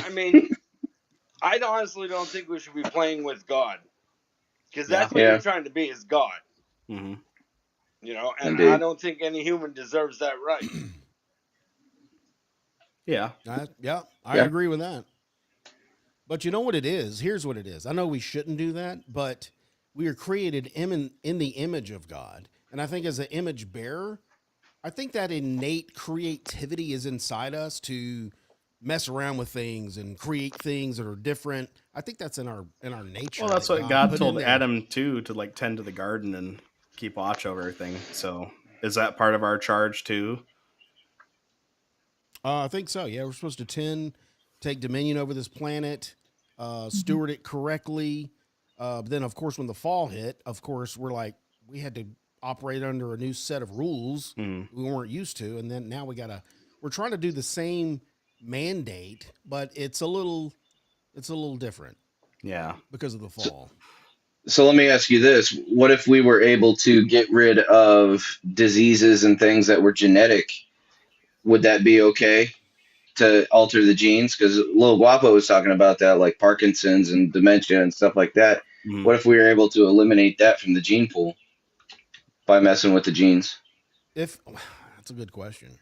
I mean, I honestly don't think we should be playing with God, because that's what Yeah. you're trying to be is God. hmm You know, and Indeed. I don't think any human deserves that right. Yeah. I Yeah. agree with that. But you know what it is? Here's what it is. I know we shouldn't do that, but we are created in the image of God. And I think as an image bearer, I think that innate creativity is inside us to mess around with things and create things that are different. I think that's in our nature. Well, that's that what God put told in there. Adam too, to like tend to the garden and keep watch over everything. So is that part of our charge too? I think so. Yeah, we're supposed to take dominion over this planet, steward it correctly, But then, of course, when the fall hit, of course, we had to operate under a new set of rules we weren't used to. And then now we're trying to do the same mandate, but it's a little different. Yeah. Because of the fall. So let me ask you this. What if we were able to get rid of diseases and things that were genetic? Would that be okay to alter the genes? Because Lil Guapo was talking about that, like Parkinson's and dementia and stuff like that. What if we were able to eliminate that from the gene pool by messing with the genes? That's a good question.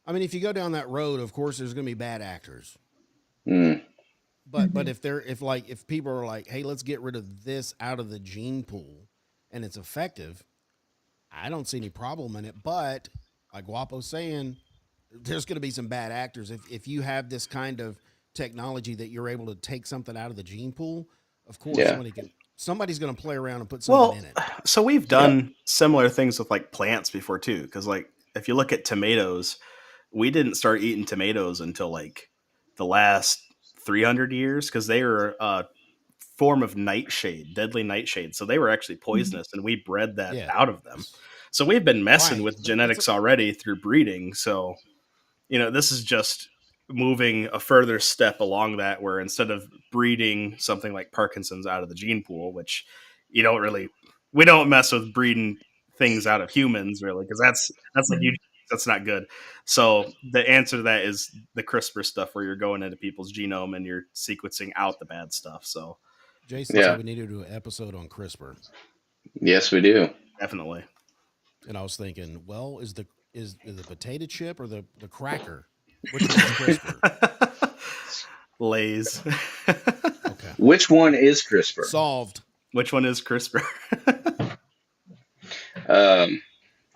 I mean, if you go down that road, of course, there's going to be bad actors. But if people are like, hey, let's get rid of this out of the gene pool and it's effective, I don't see any problem in it. But like Guapo's saying, there's going to be some bad actors. If you have this kind of technology that you're able to take something out of the gene pool, of course, somebody's going to play around and put something in it. So we've done similar things with like plants before too. Because like if you look at tomatoes, we didn't start eating tomatoes until like the last 300 years, because they were a form of nightshade, deadly nightshade. So they were actually poisonous, and we bred that out of them. So we've been messing with genetics already through breeding. So, this is just moving a further step along that, where instead of breeding something like Parkinson's out of the gene pool, which we don't mess with breeding things out of humans really, because that's like that's not good. So the answer to that is the CRISPR stuff, where you're going into people's genome and you're sequencing out the bad stuff. So Jason said we need to do an episode on CRISPR. Yes, we do. Definitely. And I was thinking, well, is the potato chip or the cracker? Which one is CRISPR? Lay's. Okay. Which one is CRISPR? Solved. Which one is CRISPR?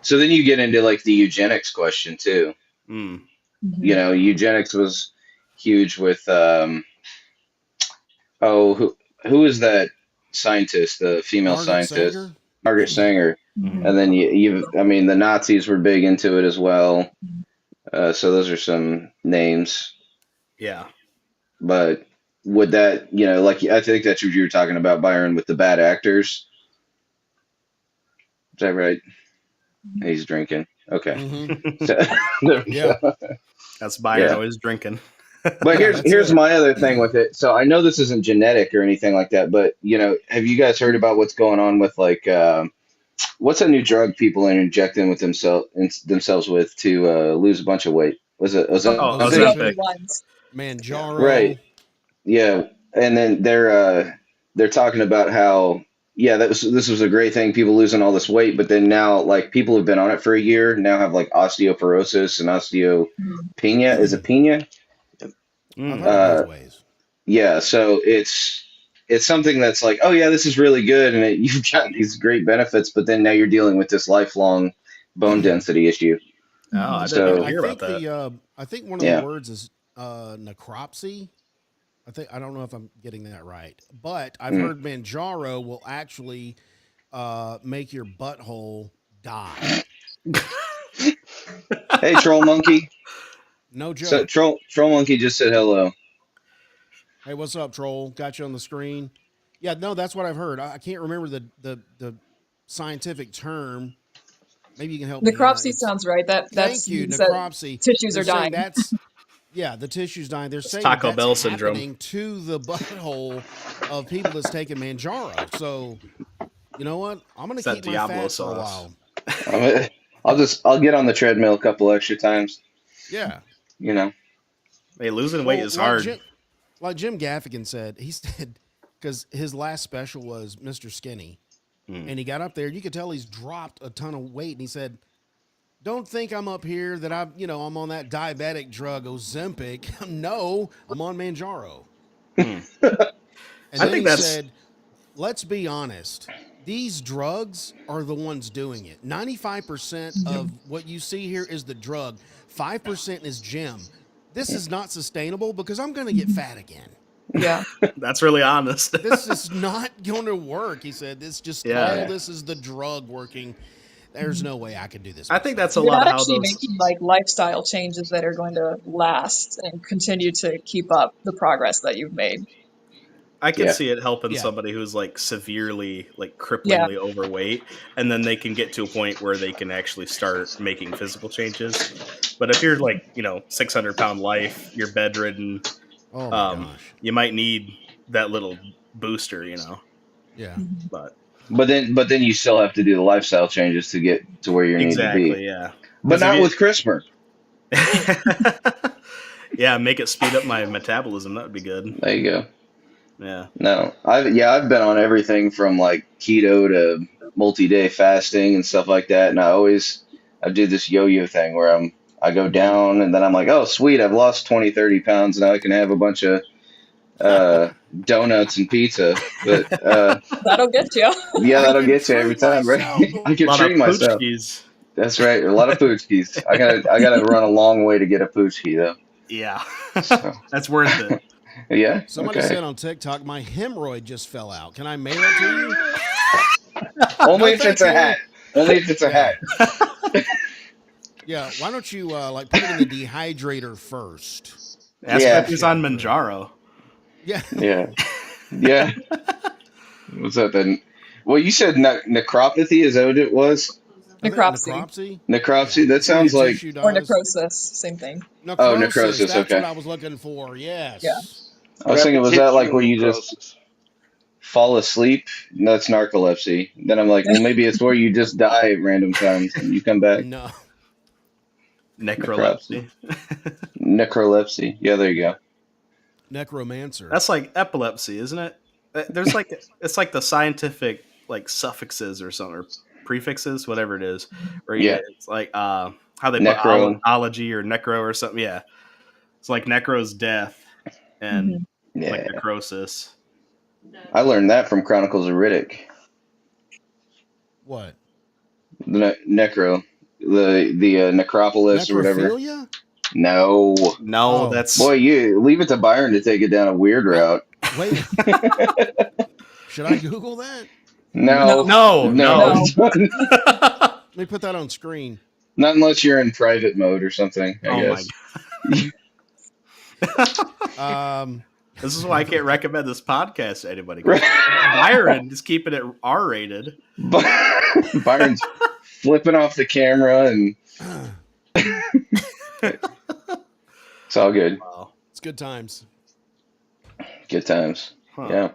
So then you get into like the eugenics question too. Eugenics was huge with who is that scientist, the female scientist, Sanger? Margaret Sanger. And then the Nazis were big into it as well. So those are some names. Yeah. But would that, I think that's what you were talking about, Byron, with the bad actors. Is that right? He's drinking. Okay. So, there we go. That's Byron always drinking. But here's my other thing with it. So I know this isn't genetic or anything like that, but have you guys heard about what's going on with like what's a new drug people are injecting with themselves with to lose a bunch of weight? Was it Ozempic? Manjaro. Right. Yeah, and then they're talking about how this was a great thing, people losing all this weight, but then now like people who've been on it for a year now have like osteoporosis and osteopenia. Is it penia? I've heard both ways. Yeah, so it's something that's like, oh yeah, this is really good, and you've got these great benefits, but then now you're dealing with this lifelong bone density issue. Oh, I didn't even hear about that. I think one of the words is necropsy. I don't know if I'm getting that right, but I've heard Manjaro will actually make your butthole die. Hey, Troll Monkey. No joke. So Troll Monkey just said hello. Hey, what's up, Troll? Got you on the screen. Yeah, no, that's what I've heard. I can't remember the scientific term. Maybe you can help me. Necropsy sounds right. That's thank you. Necropsy. Tissues are dying. The tissues dying. They're saying Taco that's Bell syndrome happening to the butthole of people that's taking Manjaro. So, you know what? I'm going to keep my fat for a while. I'll get on the treadmill a couple extra times. Yeah. Hey, losing weight is hard. Like Jim Gaffigan said, because his last special was Mr. Skinny, and he got up there. You could tell he's dropped a ton of weight, and he said, "Don't think I'm up here that I'm on that diabetic drug Ozempic. No, I'm on Manjaro." And then he said, "Let's be honest. These drugs are the ones doing it. 95% of what you see here is the drug. 5% is Jim. This is not sustainable because I'm going to get fat again." Yeah. That's really honest. This is not going to work. He said, this is the drug working. There's no way I can do this. I think that's a lot of how actually making like lifestyle changes that are going to last and continue to keep up the progress that you've made. I can Yeah. see it helping Yeah. somebody who's like severely, like cripplingly overweight, and then they can get to a point where they can actually start making physical changes. But if you're like, 600-pound life, you're bedridden, Oh my gosh. you might need that little booster, Yeah. But But then you still have to do the lifestyle changes to get to where you need to exactly, be. yeah. But Because if not you- with CRISPR. Yeah, make it speed up my metabolism. That would be good. There you go. Yeah. No, I've been on everything from like keto to multi-day fasting and stuff like that, and I do this yo-yo thing where I go down and then I'm like, oh sweet, I've lost 20, 30 pounds, now I can have a bunch of donuts and pizza. But That'll get you. yeah, that'll get you every time, right? I can treat myself. Poochkies. That's right, a lot of poochkies. I gotta run a long way to get a poochkie though. Yeah. So, That's worth it. yeah. Somebody okay. said on TikTok, my hemorrhoid just fell out. Can I mail it to you? Only No, if it's thank a you. hat. Only if it's a hat. Yeah. Why don't you like put it in the dehydrator first? Ask Yeah. if he's on Manjaro. Yeah. Yeah. Yeah. What's that then? Well, you said necropathy, is that what it was? I think Necropsy. Necropsy? That sounds Your like tissue Or dies. necrosis, same thing. necrosis, That's okay. what I was looking for. Yes. Yeah. I was thinking, was that like where you Repetition just fall asleep? No, that's narcolepsy. Then I'm like, well, maybe it's where you just die at random times and you come back. No. Necrolepsy. Necrolepsy. Yeah, there you go. Necromancer. That's like epilepsy, isn't it? There's like it's like the scientific like suffixes or something or prefixes, whatever it is. Where Yeah. it's like how they Necro. put ology or necro or something. Yeah, it's like necro's death and Yeah. like necrosis. I learned that from Chronicles of Riddick. What? The necro. The necropolis or whatever. Necrophilia? No. No, Oh. that's Boy, you leave it to Byron to take it down a weird route. Wait. Should I Google that? No. no. Let me put that on screen. Not unless you're in private mode or something, I Oh guess. This is why I can't recommend this podcast to anybody. Byron is keeping it R-rated. Byron's flipping off the camera and it's all good. Wow. It's good times. Good times. Huh. Yeah.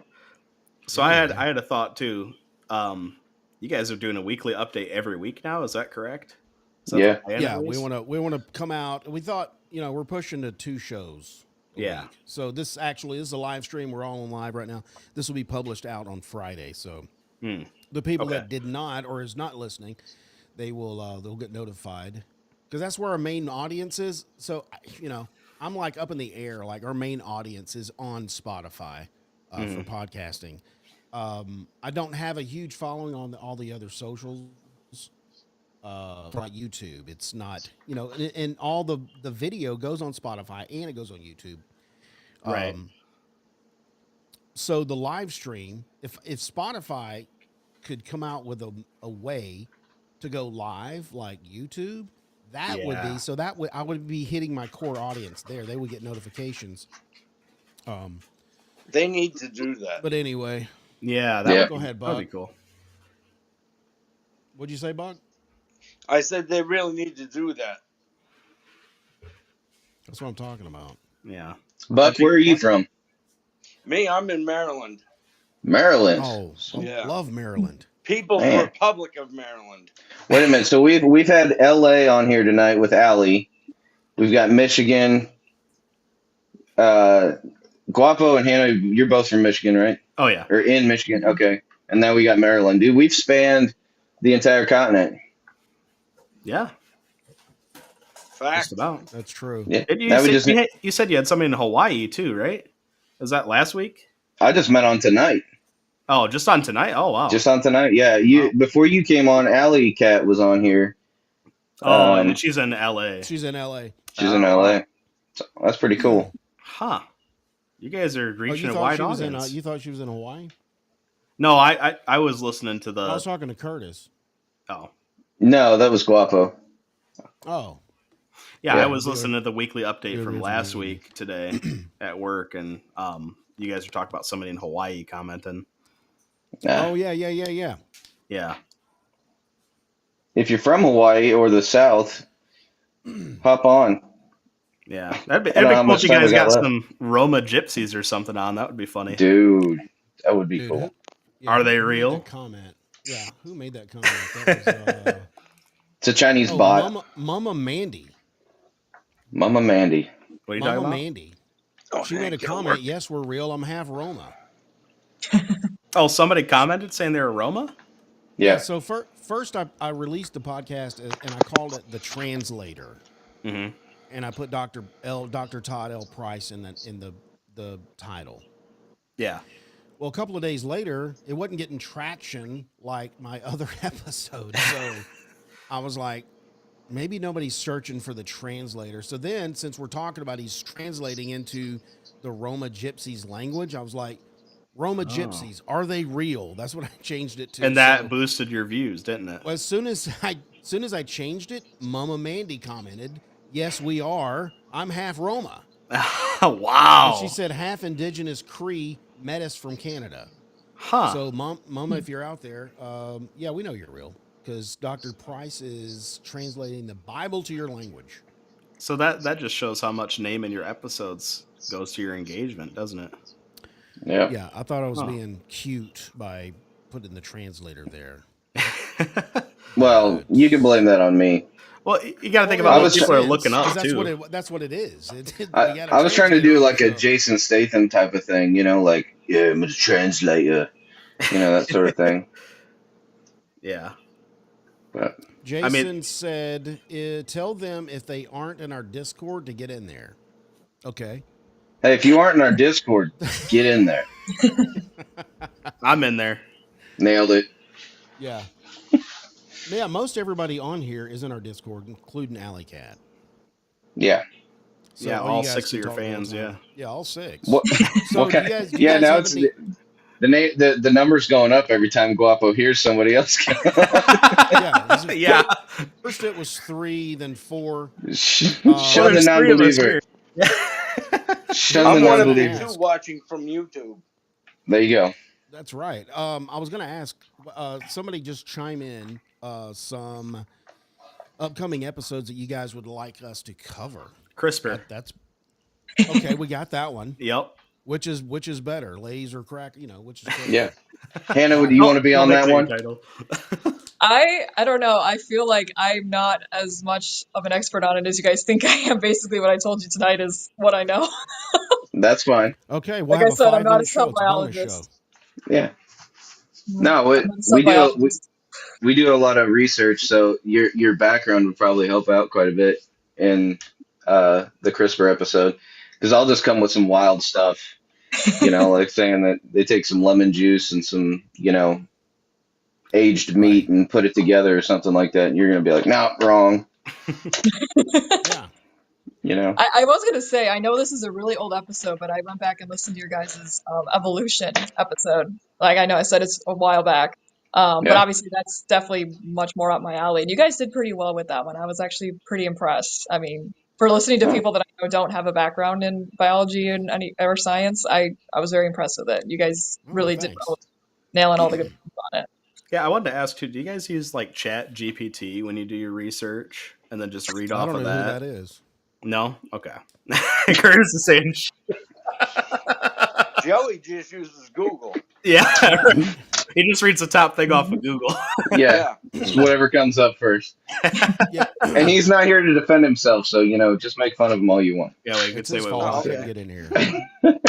So I had a thought too. You guys are doing a weekly update every week now. Is that correct? Is that Yeah. the plan, Yeah, at we least? want to come out. We thought, we're pushing to 2 shows. a Yeah. week. So this is a live stream. We're all on live right now. This will be published out on Friday. So the people Okay. that did not or is not listening, they'll get notified because that's where our main audience is. So I'm like up in the air. Like our main audience is on Spotify for podcasting. I don't have a huge following on all the other socials. Like YouTube, it's not, and all the video goes on Spotify and it goes on YouTube. Right. So the live stream, if Spotify could come out with a way to go live like YouTube, that would Yeah. be, so that would, I would be hitting my core audience there. They would get notifications. They need to do that. But anyway, Yeah. Yeah. go ahead, That'd Bug. be cool. What'd you say, Bug? I said they really need to do that. That's what I'm talking about. Yeah. Buck, where are you from? Me, I'm in Maryland. Maryland. Oh, Yeah. love Maryland. People's Man. Republic of Maryland. Wait a minute. So we've had LA on here tonight with Allie. We've got Michigan. Guapo and Hannah, you're both from Michigan, right? Oh yeah. Or in Michigan. Okay. And now we got Maryland. Dude, we've spanned the entire continent. Yeah. Fact. Just about. That's true. Yeah. And Now we just, you said you had somebody in Hawaii too, right? Was that last week? I just met on tonight. Oh, just on tonight? Oh wow. Just on tonight. Yeah. Before you came on, Allie Cat was on here. and she's in LA. She's in LA. She's in LA. So that's pretty cool. Huh. You guys are Oh, reaching you a thought wide she was audience. you thought she was in Hawaii? No, I was listening to the. I was talking to Curtis. Oh. No, that was Guapo. Oh, Yeah, Yeah. I was listening to the weekly update Good from reason last to- week today at work, and you guys were talking about somebody in Hawaii commenting. Nah. Oh yeah. Yeah. If you're from Hawaii or the South, hop on. Yeah. That'd be I don't know how cool if much you time we guys got got left. some Roma gypsies or something on. That would be funny. Dude, that would be Dude, cool. Are they who made real? that comment? Yeah, who made that comment? That was It's a Chinese bot. Mama Mandy. Mama Mandy. What are you Mama talking about? Mandy. Oh, She made a Hank, it'll comment. work. Yes, we're real. I'm half Roma. Oh, somebody commented saying they're a Roma? Yeah. So first, I released the podcast and I called it The Translator, Mm-hmm. and I put Dr. Todd L. Price in the title. Yeah. Well, a couple of days later, it wasn't getting traction like my other episode. So I was like, maybe nobody's searching for the translator. So then, since we're talking about he's translating into the Roma Gypsies language, I was like, Roma Gypsies, are they real? That's what I changed it to. And that So, boosted your views, didn't it? well, as soon as I changed it, Mama Mandy commented, "Yes, we are. I'm half Roma." Wow. And she said half indigenous Cree Metis from Canada. Huh. So, Mama, if you're out there, yeah, we know you're real because Dr. Price is translating the Bible to your language. So that just shows how much naming your episodes goes to your engagement, doesn't it? Yeah. Yeah, I thought I was Huh. being cute by putting the translator there. Well, you can blame that on me. Well, you got to think Well, about I what was- people are looking up that's too. That's what it is. I was trying to do like a Jason Statham type of thing, you know, like, yeah, I'm a translator, you know, that sort of thing. Yeah. But Jason said, "Tell them if they aren't in our Discord to get in there." Okay. hey, if you aren't in our Discord, get in there. I'm in there. Nailed it. Yeah. Yeah, most everybody on here is in our Discord, including Alley Cat. Yeah. So Yeah, all all you guys 6 can of your talk all the fans, time. yeah. Yeah, all 6. What? So what kind- do you guys, yeah. Now have it's any- the number's going up every time Guapo hears somebody else. yeah, this is- Yeah. First it was 3, then 4. Shun Well, the there's 3 of us non-believer. here. Shun I'm the one of the non-believer. two watching from YouTube. There you go. That's right. I was going to ask somebody just chime in some upcoming episodes that you guys would like us to cover. CRISPR. That's okay. We got that one. Yep. Which is better, Lays or crack? You know, which is better? Yeah. Hannah, do you want to be on that one? I don't know. I feel like I'm not as much of an expert on it as you guys think I am. Basically, what I told you tonight is what I know. That's fine. Okay. We'll Like I have a said, I'm not a 5-minute show. It's a bonus biologist. show. Yeah. No, I'm not a we do biologist. we do a lot of research, so your background would probably help out quite a bit in the CRISPR episode, because I'll just come with some wild stuff, you know, like saying that they take some lemon juice and some, you know, aged meat and put it together or something like that, and you're gonna be like, no, wrong, Yeah. you know. I was gonna say, I know this is a really old episode, but I went back and listened to your guys' evolution episode. Like, I know I said it's a while back, but Yeah. obviously that's definitely much more up my alley. And you guys did pretty well with that one. I was actually pretty impressed. I mean, for listening to people that I know don't have a background in biology and any or science, I was very impressed with it. You guys really did thanks. well, nailing all the good things on it. Yeah, I wanted to ask too, do you guys use like Chat GPT when you do your research and then just read I off don't of know that? who that is. No? Okay. Curtis is saying Joey just uses Google. yeah. He just reads the top thing off of Google. Yeah, it's whatever comes up first. Yeah. And he's not here to defend himself, so, you know, just make fun of him all you want. Yeah, well, you could It's say his what fault. we I want. couldn't get in here.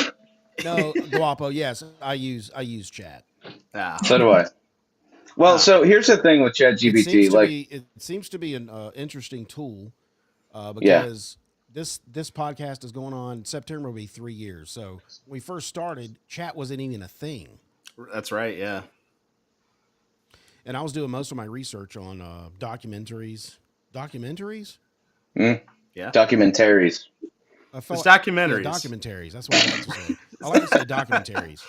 No, Guapo. Yes, I use Chat. Ah. So do I. Well, so here's the thing with ChatGPT. Like, It seems to be an interesting tool Yeah. because this podcast is going on. September will be 3 years. So when we first started, Chat wasn't even a thing, That's right, yeah. and I was doing most of my research on documentaries. Documentaries? mm, Yeah. documentaries. I It's felt- documentaries. Yeah, documentaries. That's what I like to say. I like to say documentaries.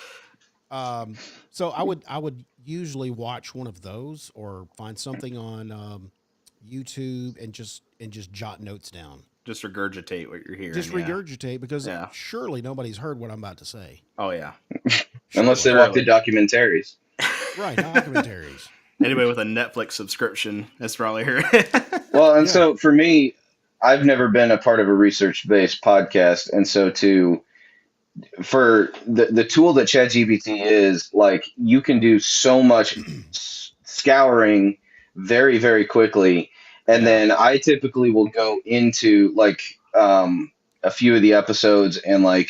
So I would usually watch one of those or find something on YouTube and just jot notes down. Just regurgitate what you're hearing. Just yeah. regurgitate because Yeah. surely nobody's heard what I'm about to say. Oh yeah. Unless they watch the documentaries. Right, documentaries. Anybody with a Netflix subscription has probably heard. Well, and Yeah. so for me, I've never been a part of a research-based podcast, and so for the tool that ChatGPT is, like, you can do so much scouring very, very quickly, and then I typically will go into like a few of the episodes and like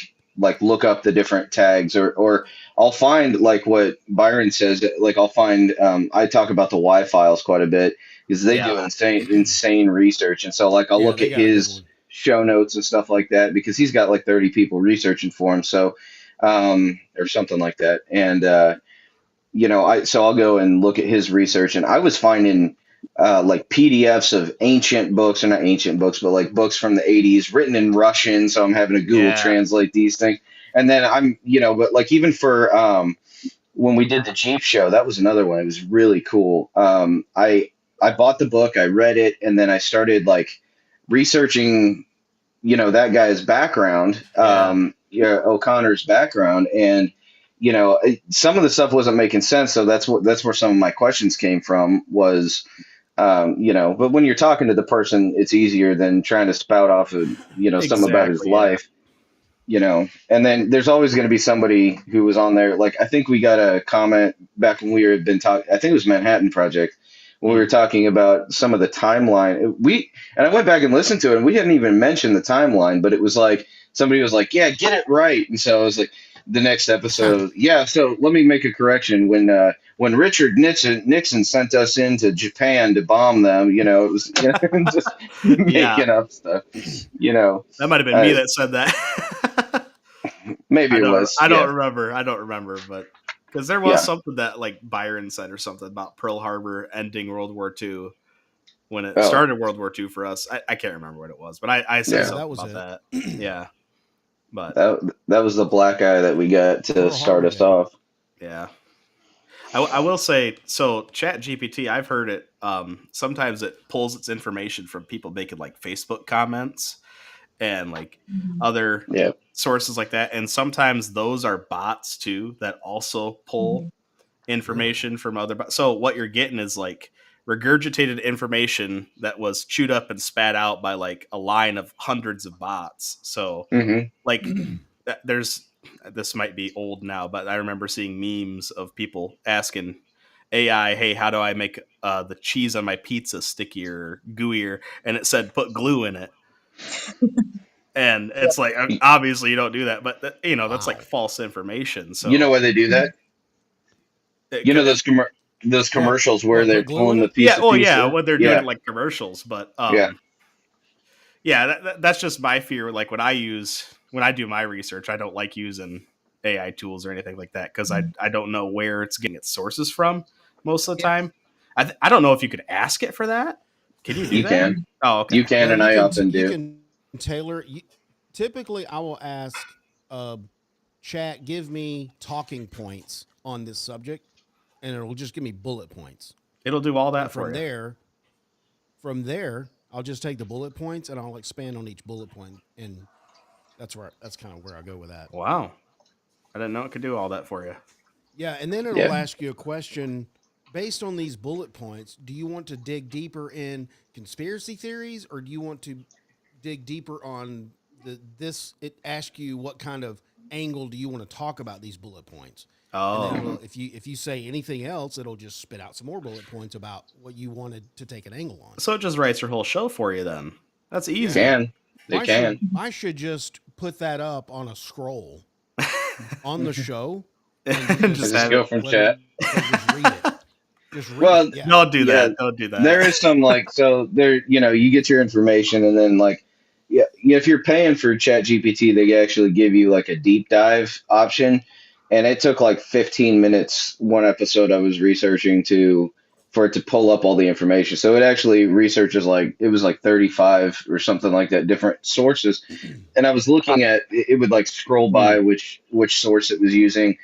look up the different tags, or I'll find, like what Byron says, like I'll find I talk about the Y files quite a bit because they do insane research, and so like I'll look they at got a good his one. show notes and stuff like that because he's got like 30 people researching for him, so or something like that, and I'll go and look at his research, and I was finding like PDFs of ancient books, or not ancient books, but like books from the 80s written in Russian. So I'm having to Google translate these things. And then but like even for when we did the Jeep show, that was another one. It was really cool. I bought the book, I read it, and then I started like researching, that guy's background, O'Connor's background. And some of the stuff wasn't making sense, so that's where some of my questions came from. Was but when you're talking to the person, it's easier than trying to spout off of something about his life. And then there's always going to be somebody who was on there. Like, I think we got a comment back when we had been talking. I think it was Manhattan Project when we were talking about some of the timeline. And I went back and listened to it, and we hadn't even mentioned the timeline, but it was like somebody was like, "Yeah, get it right," and so I was like. The next episode, so let me make a correction. When Richard Nixon sent us into Japan to bomb them, it was just making up stuff. That might have been me that said that. Maybe it was. I don't remember, but because there was something that like Byron said or something about Pearl Harbor ending World War II when it started World War II for us. I can't remember what it was, but I said something about that. Yeah. But that was the black eye that we got to start us off. Yeah. I will say, so ChatGPT, I've heard it, sometimes it pulls its information from people making like Facebook comments and like other sources like that. And sometimes those are bots too that also pull information from other bots. So what you're getting is like regurgitated information that was chewed up and spat out by like a line of hundreds of bots. So like this might be old now, but I remember seeing memes of people asking AI, "Hey, how do I make the cheese on my pizza stickier, gooier?" And it said, "Put glue in it." And it's like, obviously you don't do that, but that's like false information. So you know why they do that? Those commercials where they're pulling the piece. When they're doing like commercials, but that's just my fear. Like when I do my research, I don't like using AI tools or anything like that because I don't know where it's getting its sources from most of the time. I don't know if you could ask it for that. Can you do that? Can. Oh, okay. You can, and I often do. You can tailor. Typically, I will ask chat, give me talking points on this subject, and it'll just give me bullet points. It'll do all that for you. From there, I'll just take the bullet points and I'll expand on each bullet point, and that's kind of where I go with that. Wow, I didn't know it could do all that for you. Yeah, and then it'll ask you a question based on these bullet points. Do you want to dig deeper in conspiracy theories, or do you want to dig deeper on it asks you what kind of angle do you want to talk about these bullet points? Oh, and then if you say anything else, it'll just spit out some more bullet points about what you wanted to take an angle on. So it just writes your whole show for you then. That's easy. I should just put that up on a scroll on the show and just go from chat. Just read it. Don't do that. Don't do that. There is some you get your information, and then if you're paying for ChatGPT, they actually give you like a deep dive option. And it took like 15 minutes, one episode I was researching for it to pull up all the information. So it actually researches it was like 35 or something like that, different sources. And I was looking at, it would like scroll by which source it was using.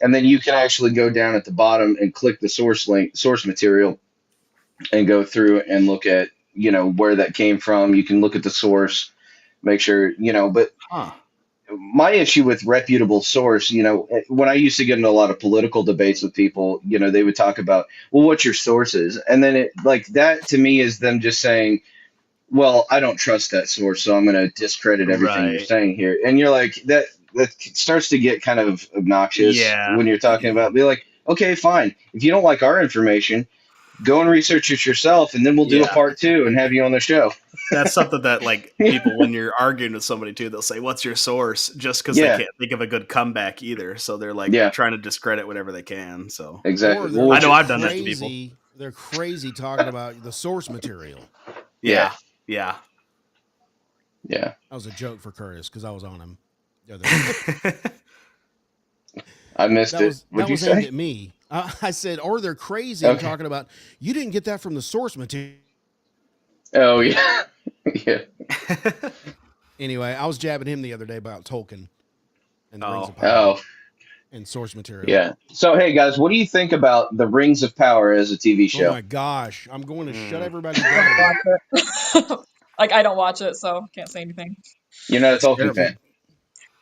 And then you can actually go down at the bottom and click the source material and go through and look at, where that came from. You can look at the source. make sure, but my issue with reputable source, when I used to get into a lot of political debates with people, they would talk about, well, what's your sources? And then it like that to me is them just saying, well, I don't trust that source, so I'm going to discredit everything you're Right. saying here. And you're like, that starts to get kind of obnoxious Yeah. when you're talking about, be like, okay, fine. If you don't like our information, go and research it yourself, and then we'll do a Yeah. part 2 and have you on the show. That's something that like people, when you're arguing with somebody too, they'll say, "What's your source?" Just because Yeah. they can't think of a good comeback either, so they're like Yeah. trying to discredit whatever they can. So Exactly. Or they're Well, I know I've done that to people. crazy. They're crazy talking about the source material. Yeah, yeah. Yeah. That was a joke for Curtis because I was on him the other day. I missed That it. was What'd that you was aimed say? at me. I said, or they're crazy and Okay. talking about you didn't get that from the source material. Oh yeah. Yeah. Anyway, I was jabbing him the other day about Tolkien and the Rings Oh. of Power Oh, and source material. yeah. So hey guys, what do you think about the Rings of Power as a TV Oh show? my gosh, I'm going to shut everybody I don't down. watch it. Like I don't watch it, so can't say anything. You're not a Tolkien Terrible. fan.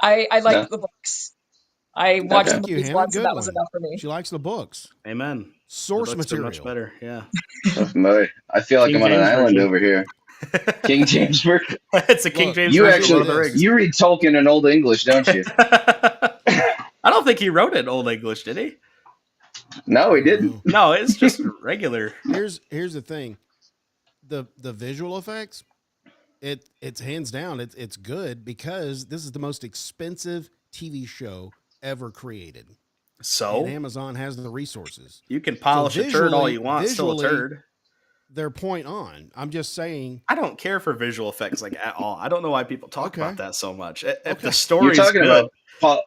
I like No? the books. I watched the Thank you, movies Hannah. once, and Good that was one. enough for me. She likes the books. Amen. Source The books are material. much better. Yeah. Oh, my. I feel like King I'm on an James island version. over here. King James version. It's a King Look, James You version of actually Lord of the Rings. you read Tolkien in Old English, don't you? I don't think he wrote it in Old English, did he? No, he didn't. No, it's just regular. Here's the thing. The visual effects, it's hands down, it's good because this is the most expensive TV show ever created. So And Amazon has the resources. you can polish a turd all visually- you want, still a visually- turd. They're point on. I'm just saying. I don't care for visual effects like at all. I don't know why people talk Okay. about that so much. If Okay. the You're story's talking good, about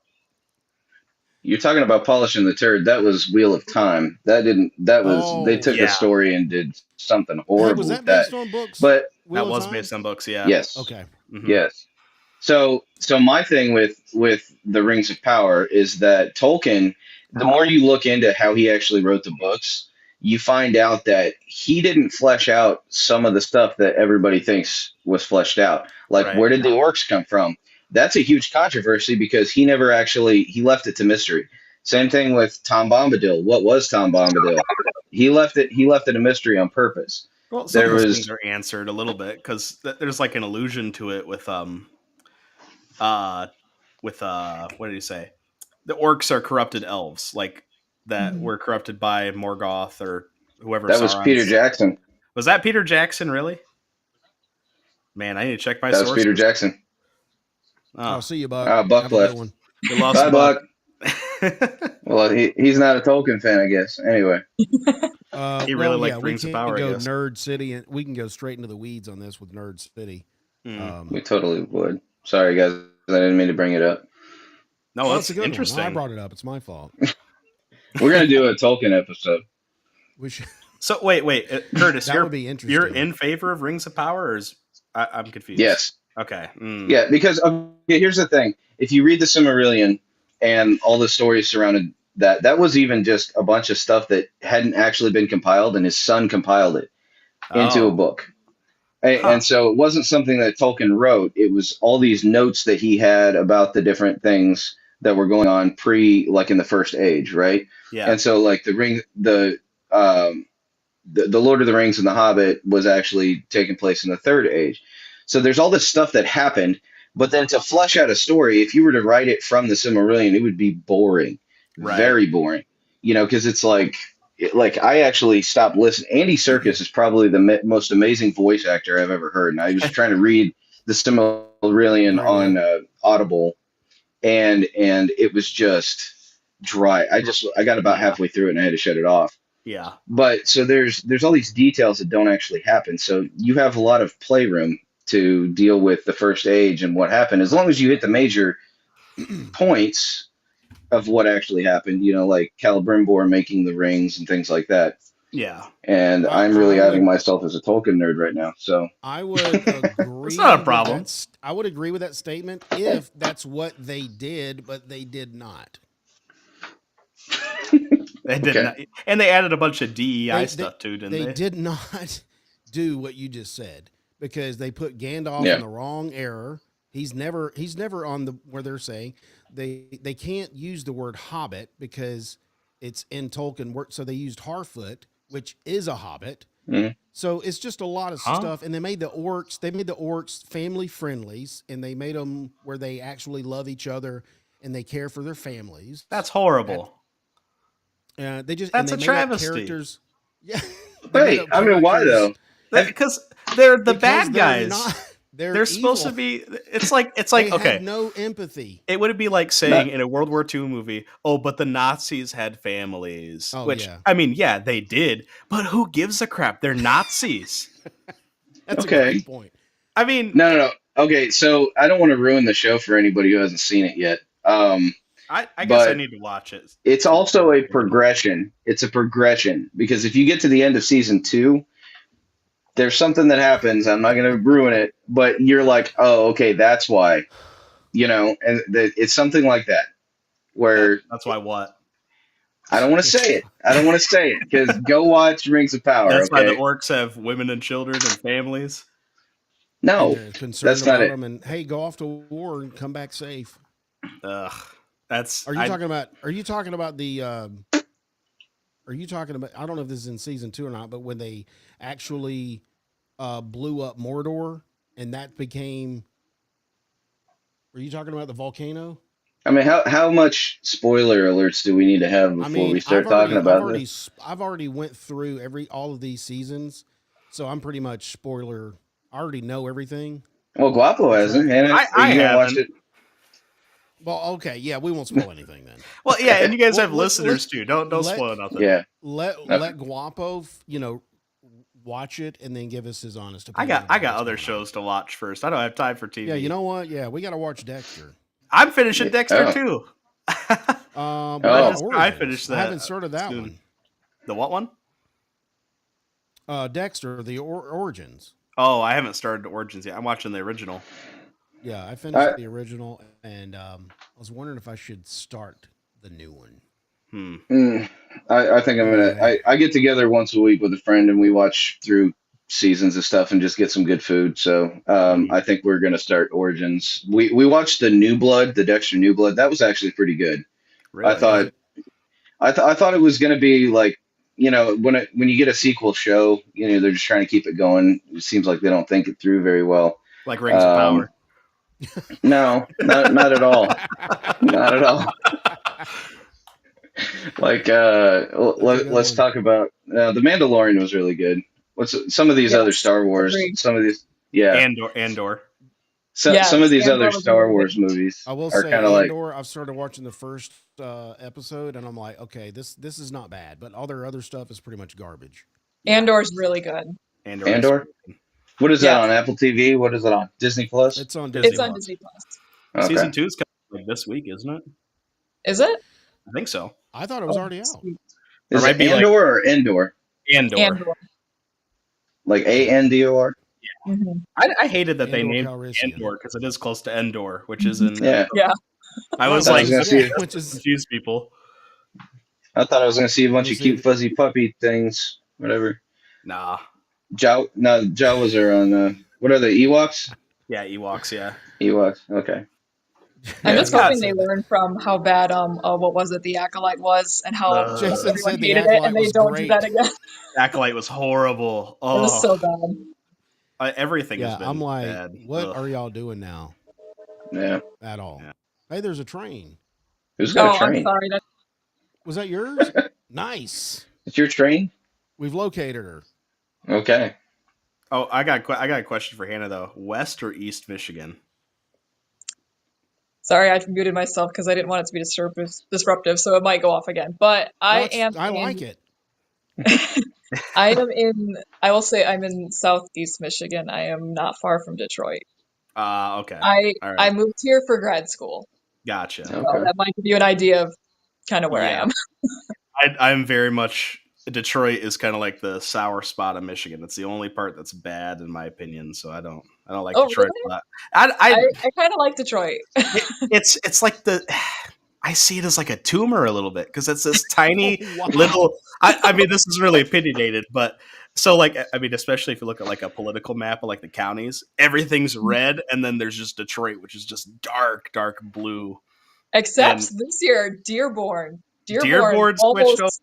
you're talking about polishing the turd. That was Wheel of Time. That didn't. That was they Oh. took Yeah. a story and did something Hey, horrible was with that that. based on books? But Wheel that of was Time? based on books. Yeah. yes, Okay. Mhm. yes. So my thing with the Rings of Power is that Tolkien, the more you look into how he actually wrote the books, you find out that he didn't flesh out some of the stuff that everybody thinks was fleshed out. Like, Right. where did the orcs come from? That's a huge controversy because he never actually he left it to mystery. Same thing with Tom Bombadil. What was Tom Bombadil? He left it a mystery on purpose. Well, some There of those was- things are answered a little bit because there's like an allusion to it with what did he say? The orcs are corrupted elves, like that were corrupted by Morgoth or whoever. That was Sauron's- Peter Jackson. Was that Peter Jackson? Really? Man, I need to check my That was sources. Peter Jackson. I'll Oh, see you, Buck. Buck Have a good left. one. we lost Bye, Buck. Buck. Well, he's not a Tolkien fan, I guess. Anyway, He really liked we Rings of can Power, I go guess. Nerd City, and we can go straight into the weeds on this with Nerd City. Mm. we totally would. Sorry, guys. I didn't mean to bring it up. No, Oh, that's it's a good interesting. one. I brought it up. It's my fault. We're gonna do a Tolkien episode. We should. So wait, Curtis, That would be interesting. you're in favor of Rings of Power, or is I'm confused? Yes. Okay. Mm. Yeah, because okay, here's the thing: if you read the Silmarillion and all the stories surrounded that was even just a bunch of stuff that hadn't actually been compiled, and his son compiled it into Oh. a book. And so it wasn't something that Tolkien wrote. It was all these notes that he had about the different things that were going on like in the First Age, right? Yeah. And so like the Lord of the Rings and the Hobbit was actually taking place in the Third Age. So there's all this stuff that happened, but then to flesh out a story, if you were to write it from the Silmarillion, it would be boring, Right. very boring. Because it's like I actually stopped listening. Andy Serkis is probably the most amazing voice actor I've ever heard, and I was trying to read the Silmarillion on Audible, and it was just dry. I got about halfway through it and I had to shut it off. Yeah. But so there's all these details that don't actually happen. So you have a lot of playroom to deal with the First Age and what happened, as long as you hit the major points of what actually happened. Like Celebrimbor making the rings and things like that. Yeah. And I'm really outing myself as a Tolkien nerd right now. So I would agree. It's not a with problem. I would agree with that statement if that's what they did, but they did not. They did Okay. not, and they added a bunch of DEI They- stuff too, didn't They they? did not do what you just said because they put Gandalf Yeah. in the wrong era He's never on the where they're saying they can't use the word hobbit because it's in Tolkien word, so they used Harfoot, which is a hobbit. Mm. So it's just a lot of stuff, and they made the orcs family friendlies, and they made them where they actually love each other and they care for their families. That's horrible. They just That's and a they made up travesty. characters. Yeah. Wait, I mean, why though? Because they're the Because bad they're guys. not- They're supposed to evil. be. It's like They okay. have no empathy. It would be like saying in a World War II movie, "Oh, but the Nazis had families." Oh, Which yeah. I mean, yeah, they did, but who gives a crap? They're Nazis. That's Okay. a great point. I mean, No. Okay, so I don't want to ruin the show for anybody who hasn't seen it yet. I guess I but need to watch it. it's also a progression. It's a progression because if you get to the end of season 2, there's something that happens. I'm not going to ruin it, but you're like, oh, okay, that's why, and it's something like that where That's why what? I don't want to say it. I don't want to say it because go watch Rings of Power. That's why the Okay, orcs have women and children and families. no, And they're concerned that's not about it. them, and hey, go off to war and come back safe. Ugh, that's. Are you talking about? Are you talking about the? Are you talking about? I don't know if this is in season 2 or not, but when they actually blew up Mordor, and that became. Are you talking about the volcano? I mean, how much spoiler alerts do we need to have before we start talking about this? I've already went through all of these seasons, so I'm pretty much spoiler. I already know everything. Well, Guapo hasn't. And I you gonna watch haven't. it? Well, okay, yeah, we won't spoil anything then. Well, yeah, and you guys have Let- listeners too. Don't let- spoil nothing. Yeah. Let Guapo, watch it and then give us his honest I opinion. got about what's other going shows to watch first. I don't have time for TV. on. Yeah, you know what? Yeah, we got to watch Dexter. I'm finishing Dexter Oh. too. What Oh. about I Origins? finished I that haven't started that soon. The what one? one. Dexter, the Origins. Oh, I haven't started Origins yet. I'm watching the original. Yeah, I finished the original, and I was wondering if I should start the new one. I think I'm gonna. I get together once a week with a friend and we watch through seasons of stuff and just get some good food. So I think we're gonna start Origins. We watched the New Blood, the Dexter New Blood. That was actually pretty good. Really? I thought it was gonna be like when you get a sequel show, they're just trying to keep it going. It seems like they don't think it through very well. Like Rings of Power. No, not at all. Not at all. Like let's talk about the Mandalorian was really good. What's some of these other Star Wars? agreed. Some of these, yeah. Andor. Some of these Andor other was Star really Wars movies I will are say, kind of like, Andor. I've started watching the first episode, and I'm like, okay, this is not bad, but all their other stuff is pretty much garbage. Andor's really good. Andor. What is that on Apple TV? What is it on Disney Plus? It's on Disney It's on Plus. Disney Plus. Okay. Season 2 is coming like this week, isn't it? Is it? I think so. I thought it was Oh, already out. sweet. Is might it be like- Andor or Endor? Andor. Andor. Like Andor? Mhm. I hated that they Andor named Calrissian. Andor because it is close to Endor, which is in. Yeah. Yeah. I was I like, was gonna see- which is confuse people. I thought I was going to see a bunch of Was cute it- fuzzy puppy things. Whatever. Nah. Jawas are on. What are they? Ewoks? Yeah, Ewoks. Yeah. Ewoks. Okay. I'm just Yeah, hoping said they that. learn from how bad what was it, the Acolyte was, and how Jason everyone said the hated it, Acolyte and they was don't great. do that again. Acolyte was horrible. It was so Oh, bad. everything has Yeah, been I'm like, bad. what Ugh. are y'all doing now Yeah. at all? Yeah. Hey, there's a train. Who's got Oh, a I'm train? sorry. That Was that yours? Nice. It's your train? We've located her. Okay. Oh, I got a question for Hannah though. West or East Michigan? Sorry, I muted myself because I didn't want it to be disruptive, so it might go off again. But I No, it's- am. I in- like it. I am in. I will say I'm in Southeast Michigan. I am not far from Detroit. Okay. I All right. I moved here for grad school, Gotcha. so Okay. that might give you an idea of kind of where Yeah. I am. I'm very much Detroit is kind of like the sour spot of Michigan. It's the only part that's bad in my opinion. So I don't like Oh, Detroit really? a lot. I kind of like Detroit. It's like I see it as like a tumor a little bit because it's this tiny Wow. little. I mean, this is really opinionated, but so like I mean, especially if you look at like a political map of like the counties, everything's red, and then there's just Detroit, which is just dark blue. Except And this year, Dearborn. Dearborn switched almost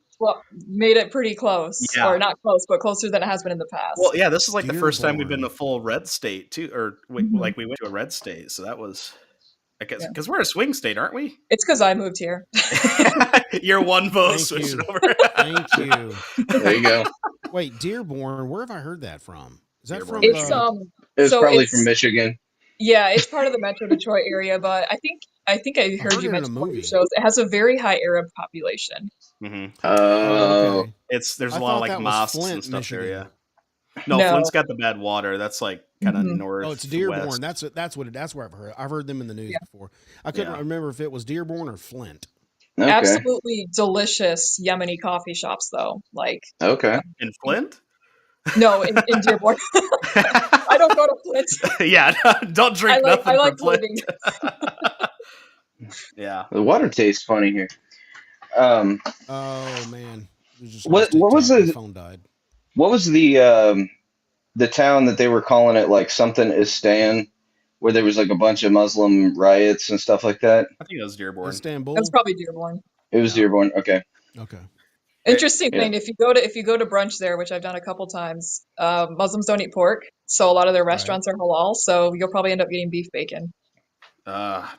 made it pretty close, Yeah. or not close, but closer than it has been in the past. Well, yeah, this is like the first time we've been Dearborn. to full red state too, or Mhm. like we went to a red state, so that was, I guess, Yeah. because we're a swing state, aren't we? It's because I moved here. You're one vote Thank switching you. over. Thank you. There you go. Wait, Dearborn. Where have I heard that from? Is that Dearborn, from? It's It was so probably it's from Michigan. yeah, it's part of the Metro Detroit area, but I think I heard heard it you in a mention one of your movie. shows. It has a very high Arab population. Mhm. Oh, okay. There's I a lot thought of like that was mosques and Flint, stuff there. Michigan. Yeah. No, No. Flint's got the bad water. That's like kind of Mhm. north. Oh, it's Dearborn. west. That's where I've heard. I've heard them in the news Yeah. before. I couldn't Yeah. remember if it was Dearborn or Flint. okay. Absolutely delicious Yemeni coffee shops, though. Like, Okay. In Flint. no, in Dearborn. I don't go to Flint. Yeah, don't drink I nothing like from Flint. living. Yeah. The water tastes funny here. Oh man, we just What lost was TikTok. My the phone died. what was the town that they were calling it like something Istan, where there was like a bunch of Muslim riots and stuff like that? I think it was Dearborn. Istanbul. That's probably Dearborn. It was Yeah. Dearborn. Okay. Okay. Interesting Yeah. thing, if you go to brunch there, which I've done a couple times, Muslims don't eat pork, so a lot of their Right. restaurants are halal. So you'll probably end up getting beef bacon.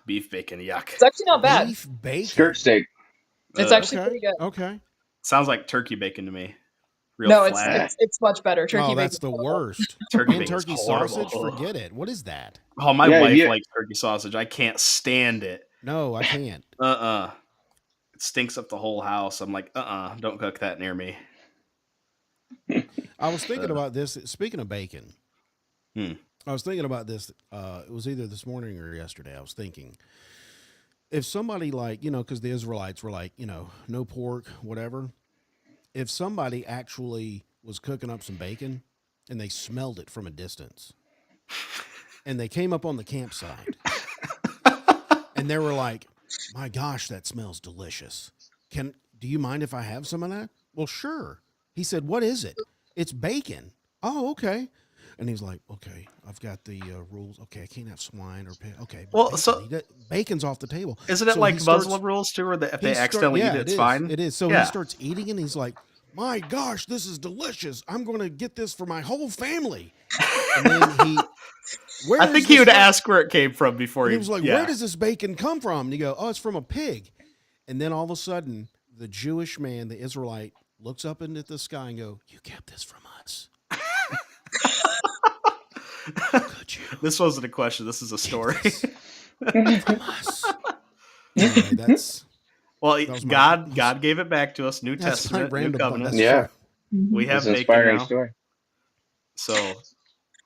Beef bacon, yuck. It's actually not bad. Beef bacon. Skirt steak. It's Ugh. actually Okay. pretty good. Okay. Sounds like turkey bacon to me. Real No, flat. it's much better. Turkey Oh, that's bacon. the worst. Turkey And bacon's turkey horrible. sausage. Ugh. Forget it. What is that? Oh, my Yeah, wife yeah. likes turkey sausage. I can't stand it. No, I can't. It stinks up the whole house. I'm like, don't cook that near me. I was thinking about this. Speaking of bacon, Hmm. I was thinking about this. It was either this morning or yesterday. I was thinking if somebody because the Israelites were like, no pork, whatever. If somebody actually was cooking up some bacon and they smelled it from a distance and they came up on the campsite and they were like, my gosh, that smells delicious. Do you mind if I have some of that? Well, sure. He said, what is it? It's bacon. Oh, okay. And he's like, okay, I've got the rules. Okay, I can't have swine or pig. Okay. Well, bacon. so- Bacon's off the table. Isn't it So like he starts- Muslim rules too, where if he they start- accidentally yeah, eat it, it's is. fine? It is. So Yeah. he starts eating and he's like, my gosh, this is delicious. I'm going to get this for my whole family. And then I think he would ask where it came from before He was like, yeah. where does this bacon come from? And you go, oh, it's from a pig. And then all of a sudden, the Jewish man, the Israelite, looks up into the sky and go, you kept this from us. How could you? This wasn't a question. This is a story. From us. Anyway, that's Well, That was my- God gave it back to us. New that's my Testament, New random. Covenant. That's Yeah. true. We have It's an bacon inspiring now. story. So,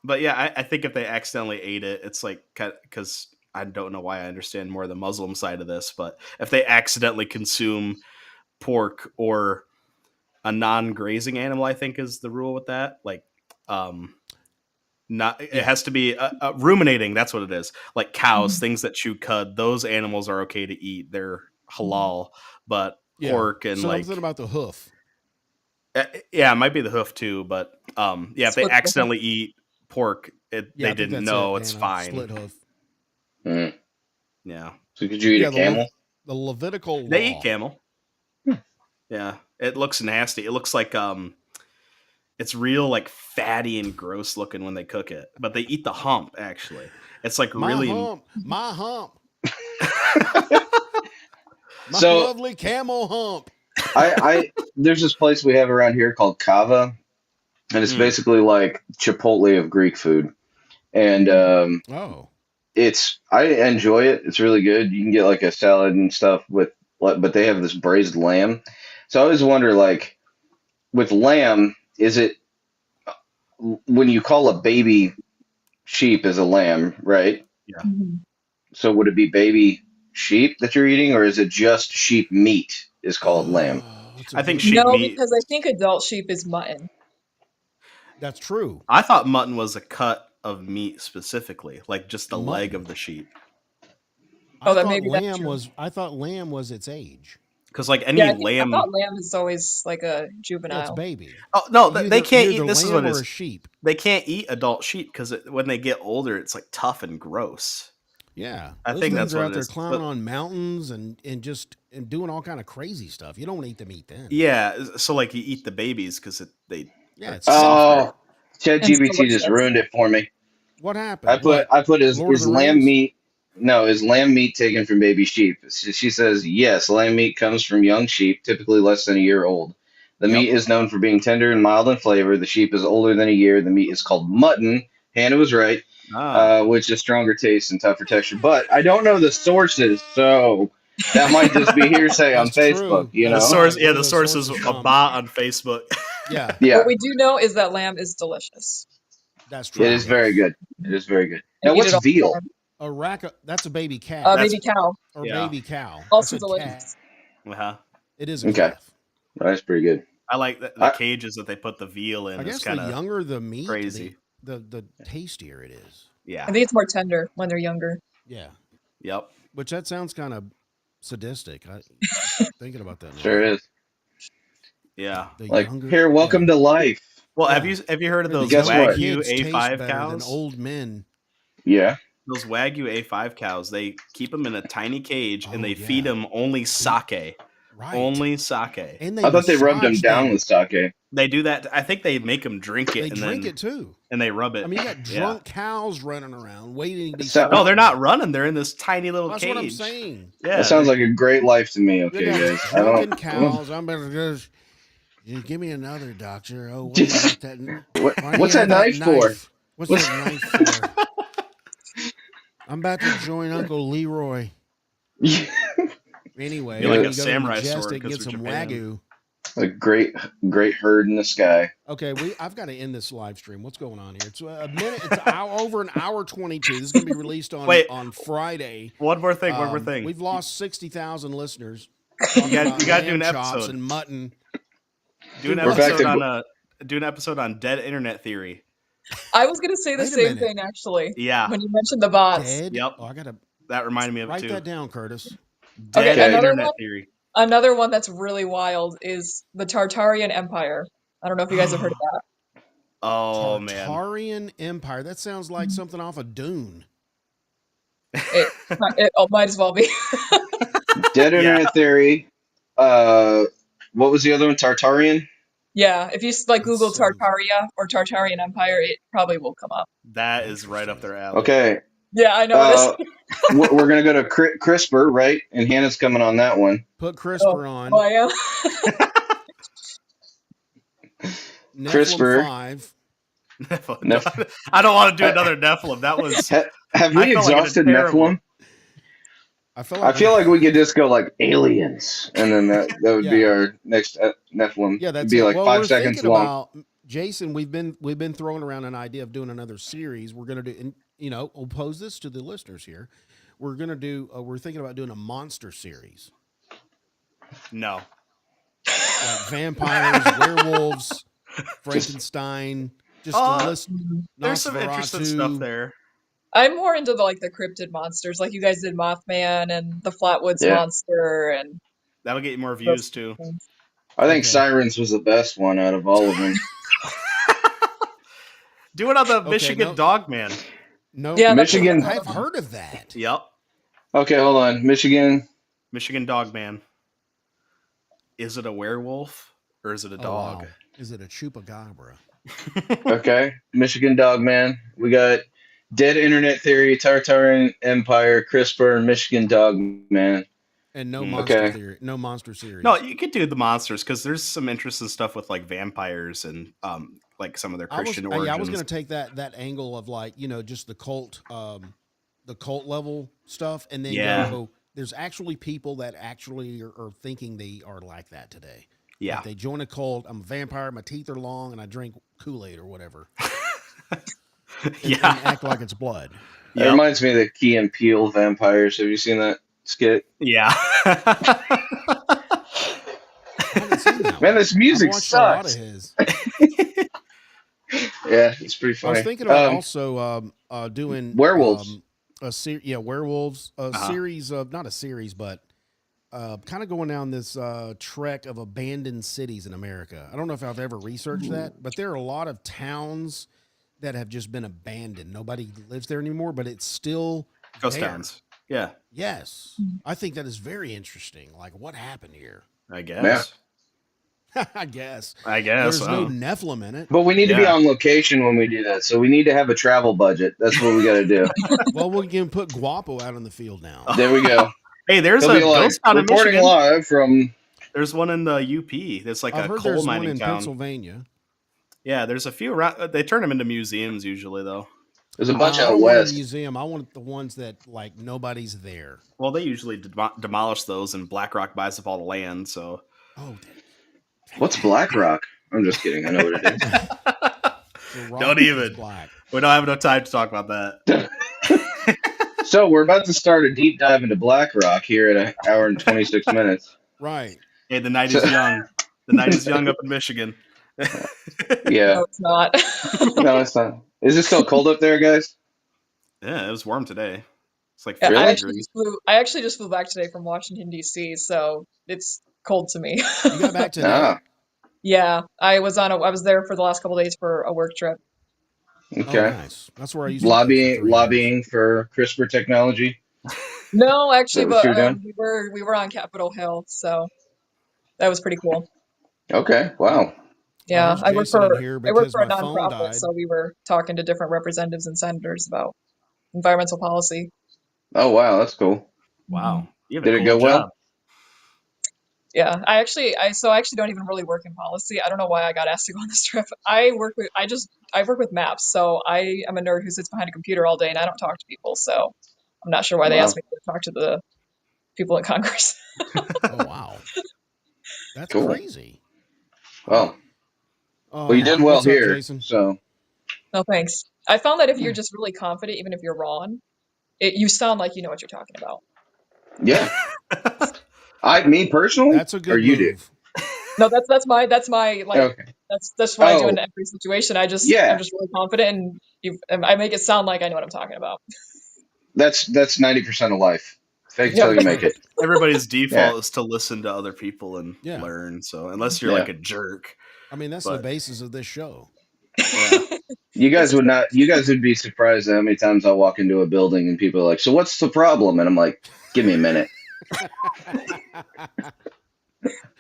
but yeah, I think if they accidentally ate it, it's like because I don't know why I understand more the Muslim side of this, but if they accidentally consume pork or a non-grazing animal, I think is the rule with that. Like, not it has to be ruminating. That's what it is. Like cows, things that chew cud. Those animals are okay to eat. They're halal, but Yeah. pork and Something about the hoof. yeah, it might be the hoof too, but yeah, if they Split the hoof. accidentally eat pork, Yeah, I they think didn't that's know it, it's man, a fine. Split hoof. Mm. Yeah, So could you eat Yeah, a camel? The Levitical law. they eat camel. Yeah, it looks nasty. It looks like it's real like fatty and gross looking when they cook it, but they eat the hump. Actually, it's like My really. hump. My hump. My So- lovely camel hump. I there's this place we have around here called Kava, and it's Mm. basically like Chipotle of Greek food. And Oh. I enjoy it. It's really good. You can get like a salad and stuff but they have this braised lamb. So I always wonder, like, with lamb, is it when you call a baby sheep as a lamb, right? Mhm. So would it be baby sheep that you're eating, or is it just sheep meat is called lamb? Oh, that's a I think good- sheep No, meat. because I think adult sheep is mutton. That's true. I thought mutton was a cut of meat specifically, like just the Mutton. leg of the sheep. Oh, that thought maybe that's lamb true. was. I thought lamb was its age. Because like any Yeah, I lamb. thought lamb is always like a Yeah, it's juvenile. baby. Oh no, You they either- can't you're eat. either This is lamb what it or is. a sheep. They can't eat adult sheep because when they get older, it's like tough and gross. Yeah, I those think things that's are what out it there is. climbing But- on mountains and doing all kind of crazy stuff. You don't want to eat them. Eat them. Yeah, so like you eat the babies because they. Yeah, it's Oh, It's ChatGPT just delicious. ruined it for me. What happened? I put his Lord of the lamb Rings? meat. No, is lamb meat taken from baby sheep? She says yes. Lamb meat comes from young sheep, typically less than a year old. The Yep. meat is known for being tender and mild in flavor. The sheep is older than a year. The meat is called mutton. Hannah was right, which is stronger taste and tougher texture. But I don't know the sources, so that might just be hearsay on That's true. Facebook. You The know, source, Where the those source is sources a from. bot on Facebook. Yeah, yeah, What we do know is that lamb is delicious. that's true. it is very good. It is very good. And Now, eat what's it all the veal? time. A rack. That's a baby calf That's- Baby cow. or yeah. baby cow. Also That's a delicious. calf. Uh-huh. It is a Okay. calf. That's pretty good. I like the I- cages that they put the veal in. I It's guess kind the of younger the meat, crazy. the tastier it is. Yeah. I think it's more tender when they're younger. Yeah, Yep. which that sounds kind of sadistic. Thinking about that. Now. Sure is. Yeah. The Like younger- here, welcome yeah. to life. Well, Yeah. have you heard of those Guess what? Wagyu Kids taste A5 better cows? than old men. Yeah. Those Wagyu A5 cows, they keep them in a tiny cage and Oh, they yeah. feed them only sake. Right. Only sake. And I thought they rubbed them massage down with sake. They do that. I think they make them drink it They and drink then it too. and they rub it. I mean, you got Yeah. drunk cows running around waiting to be. So- No, they're not running. They're in this tiny little That's cage. what I'm saying. Yeah. That sounds like a great life to me. You Okay, got guys. I drunken don't. cows. I'm better just. You give me another, doctor. Oh, what do you got that? What- why do what's you that have knife for? What's that knife for? I'm about to join Uncle Leroy. Anyway, You're like you a go to samurai sword Majestic and 'cause get we're some Japan. wagyu. A great herd in the sky. Okay, I've got to end this live stream. What's going on here? It's a minute. It's over an hour 22. This is going to be released on Friday. One more thing. We've lost 60,000 listeners. You gotta do an lamb chops episode. and mutton. Do an We're back episode on dead internet theory. I was gonna say the Wait a same minute. thing actually. Yeah. When you mentioned the bots. Dead. Yep. Oh, I gotta That reminded me of it write too. that down, Curtis. Dead Okay, another internet one? theory. Another one that's really wild is the Tartarian Empire. I don't know if you guys have heard of that. Oh man. Tartarian Empire. That sounds like something off of Dune. It might as well be. Dead internet theory. What was the other one? Tartarian. Yeah, if you like Google So- Tartaria or Tartarian Empire, it probably will come up. That is right up their alley. Okay. Yeah, I know it is. We're gonna go to CRISPR, right? And Hannah's coming on that one. Put CRISPR on. Oh, I am. Nephilim CRISPR. 5. I don't want to do another Nephilim. That was Have I we felt like it was exhausted terrible. Nephilim? I feel I like feel like we could just go like aliens, and then that would be Yeah. our next Nephilim. yeah, that's It'd be it. like Well, 5 we're seconds thinking long. about Jason. We've been throwing around an idea of doing another series. We're gonna do, and we'll pose this to the listeners here. We're gonna do. We're thinking about doing a monster series, no. like vampires, werewolves, Frankenstein. Just Oh, the list. There's some interesting Nosferatu. stuff there. I'm more into the cryptid monsters, like you guys did Mothman and the Flatwoods Yeah. monster, and That'll get you more views too. I think Okay. Sirens was the best one out of all of them. Do it on the Okay, Michigan no. Dogman. No, Yeah, that's Michigan- what I'm I've heard of that. Yep. Okay, hold on. Michigan. Michigan Dogman. Is it a werewolf or is it a Oh, dog? wow. Is it a chupacabra? Okay, Michigan Dogman. We got Dead Internet Theory, Tartarian Empire, CRISPR, Michigan Dogman. And no Mm. monster Okay. theory. No monster series. No, you could do the monsters because there's some interesting stuff with like vampires and like some of their Christian I origins. was going to take that angle of just the cult level stuff, and then Yeah. go. There's actually people that actually are thinking they are like that today. Yeah. Like they join a cult. I'm a vampire. My teeth are long, and I drink Kool-Aid or whatever. And Yeah. act like it's blood. It Yep. reminds me of the Key and Peele vampires. Have you seen that skit? Yeah. I haven't seen that Man, one. this music I've watched a lot of sucks. his. Yeah, it's pretty I funny. was thinking about also doing werewolves. werewolves. A Uh-huh. series of not a series, but kind of going down this trek of abandoned cities in America. I don't know if I've ever researched that, but there are a lot of towns that have just been abandoned. Nobody lives there anymore, but it's still Ghost there. towns. Yeah, Yes, I think that is very interesting. Like, what happened here? I guess. I guess. I guess. There's no Nephilim in it. But we need to be Yeah. on location when we do that, so we need to have a travel budget. That's what we got to do. Well, we can put Guapo out on the field now. There we go. Hey, there's He'll a be like, ghost town in reporting Michigan. live from. There's one in the UP. That's like I've a heard coal there's one mining in town. Pennsylvania. Yeah, there's a few around. They turn them into museums usually, though. There's a bunch I out don't want west. a museum. I want the ones that like nobody's there. Well, they usually demolish those, and BlackRock buys up all the land. So Oh, What's BlackRock? I'm just kidding. I know what it is. the rock Don't is even. black. we don't have enough time to talk about that. So we're about to start a deep dive into BlackRock here at an hour and 26 minutes. Right. Hey, the night is young. The night is young up in Michigan. Yeah. No, it's not. No, it's not. Is it still cold up there, guys? Yeah, it was warm today. It's like Yeah, 50 Really? degrees. I actually just flew back today from Washington D.C., so it's cold to me. You got back to Ah, Yeah, I was there for the last couple of days for a work trip. okay. Oh, nice. That's where I used to live for 3 years. Lobbying for CRISPR technology. No, actually, Is that what but you're doing? we were on Capitol Hill, so that was pretty cool. Okay. Wow. Yeah, There's I work Jason for in here I work because for a my phone nonprofit, died. so we were talking to different representatives and senators about environmental policy. Oh, wow. That's cool. Wow. You have Did a it cool go well? job. Yeah, I actually don't even really work in policy. I don't know why I got asked to go on this trip. I work with maps, so I am a nerd who sits behind a computer all day and I don't talk to people. So I'm not sure why they Wow. asked me to talk to the people in Congress. Oh, wow. That's Cool. crazy. Well, well, you did well what's up, here. Jason? So, No, thanks. I found that if you're just really confident, even if you're wrong, you sound like you know what you're talking about. yeah. Me personally? That's a good Or you do? move. No, that's my like Okay. that's what I do Oh. in every situation. I'm just really confident, and I make it sound like I know what I'm talking about. That's 90% of life. Fake it till you make it. Everybody's default Yeah. is to listen to other people and Yeah. learn. So unless you're Yeah. like a jerk, I mean, that's But- the basis of this show. yeah. You guys would be surprised at how many times I walk into a building and people are like, "So what's the problem?" And I'm like, "Give me a minute.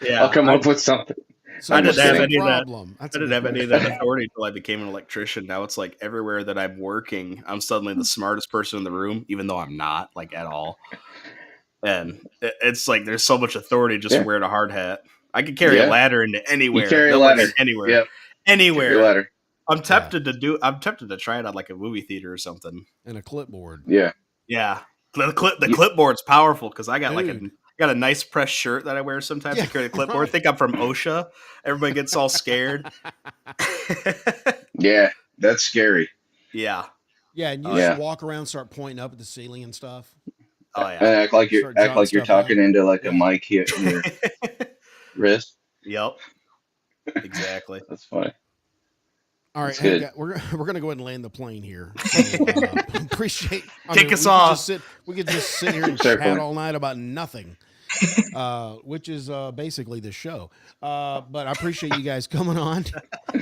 Yeah, I'll come up with something." So I what's didn't have the any of that. problem? I That's a didn't good have any of question. that authority until I became an electrician. Now it's like everywhere that I'm working, I'm suddenly the smartest person in the room, even though I'm not, like, at all. And it's like there's so much authority just Yeah. wearing a hard hat. I could carry Yeah. a ladder into anywhere. You carry a They'll let me ladder. anywhere. Yep. Anywhere. Your ladder. I'm tempted to try it on like a movie theater or something. And a clipboard. Yeah. Yeah. The clipboard's powerful because I got Dude. got a nice press shirt that I wear sometimes Yeah, to carry the clipboard. right. Think I'm from OSHA. Everybody gets all scared. Yeah. That's scary. Yeah. Yeah, and you Yeah. just walk around, start pointing up at the ceiling and stuff. Oh And yeah. act like you're Start jotting stuff talking out. into like a Yeah. mic here in your wrist. Yep. Exactly. That's funny. All right, That's hey, good. guys, we're gonna go ahead and land the plane here. So, appreciate. Kick us we could off. just we could just sit here and Fair chat point. all night about nothing, which is basically the show. But I appreciate you guys coming on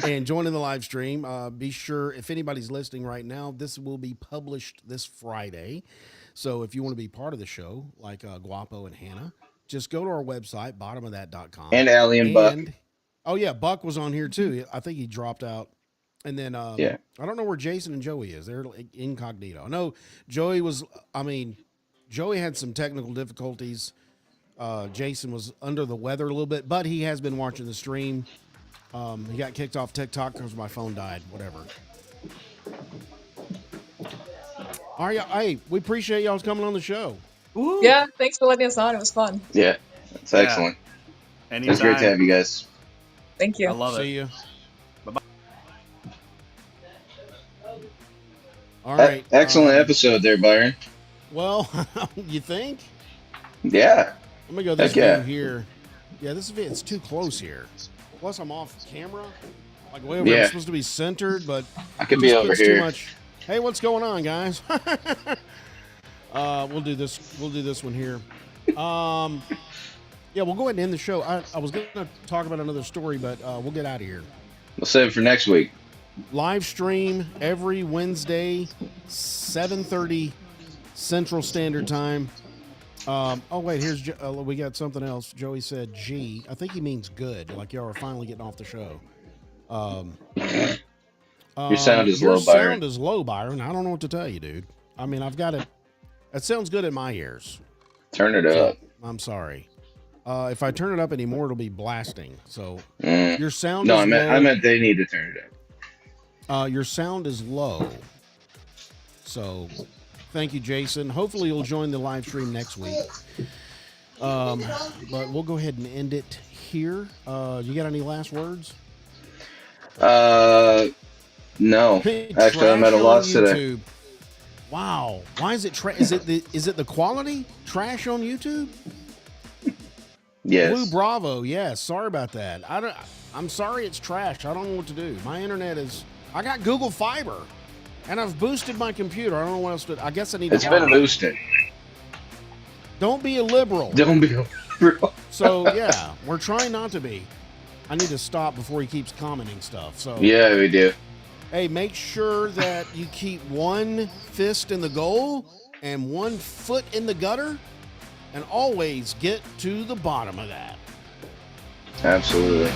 and joining the live stream. Be sure, if anybody's listening right now, this will be published this Friday. So if you want to be part of the show, like Guapo and Hannah, just go to our website, bottomofthat.com. And Allie and Buck. Oh yeah, Buck was on here too. I think he dropped out. And then Yeah. I don't know where Jason and Joey is. They're like incognito. I know Joey had some technical difficulties. Jason was under the weather a little bit, but he has been watching the stream. He got kicked off TikTok because my phone died, whatever. All right, hey, we appreciate y'all's coming on the show. Ooh. Yeah, thanks for letting us on. It was fun. Yeah. That's Yeah. excellent. Anytime. It's great to have you guys. Thank you. I love See it. you. Bye-bye. All right. Excellent episode there, Byron. Well, you think? Yeah. Let me go this Heck yeah. view here. Yeah, this view, it's too close here. Plus, I'm off camera. Like, way over here, Yeah. I'm supposed to be centered, but I could be just over puts here. Too much. Hey, what's going on, guys? We'll do this. We'll do this one here. Yeah, we'll go ahead and end the show. I was going to talk about another story, but we'll get out of here. We'll save it for next week. Live stream every Wednesday, 7:30 Central Standard Time. Oh wait, here's we got something else. Joey said G. I think he means good. Like y'all are finally getting off the show. Your sound is your low, Byron. Sound is low, Byron. I don't know what to tell you, dude. I mean, I've got it. It sounds good in my ears. Turn it up. I'm sorry. If I turn it up anymore, it'll be blasting. So your sound. No, is I meant they need to turn it up. Your sound is low. So, thank you, Jason. Hopefully, you'll join the live stream next week. But we'll go ahead and end it here. You got any last words? No. Actually, I'm at a loss today. Wow. Why is it is it the quality? Trash on YouTube? Yes. Blue Bravo. Yes. Sorry about that. I'm sorry it's trash. I don't know what to do. My internet is. I got Google Fiber, and I've boosted my computer. I don't know what else to. I guess I need. It's been boosted. Don't be a liberal. Don't be a liberal. So yeah, we're trying not to be. I need to stop before he keeps commenting stuff. So yeah, we do. Hey, make sure that you keep one fist in the goal and one foot in the gutter, and always get to the bottom of that. Absolutely.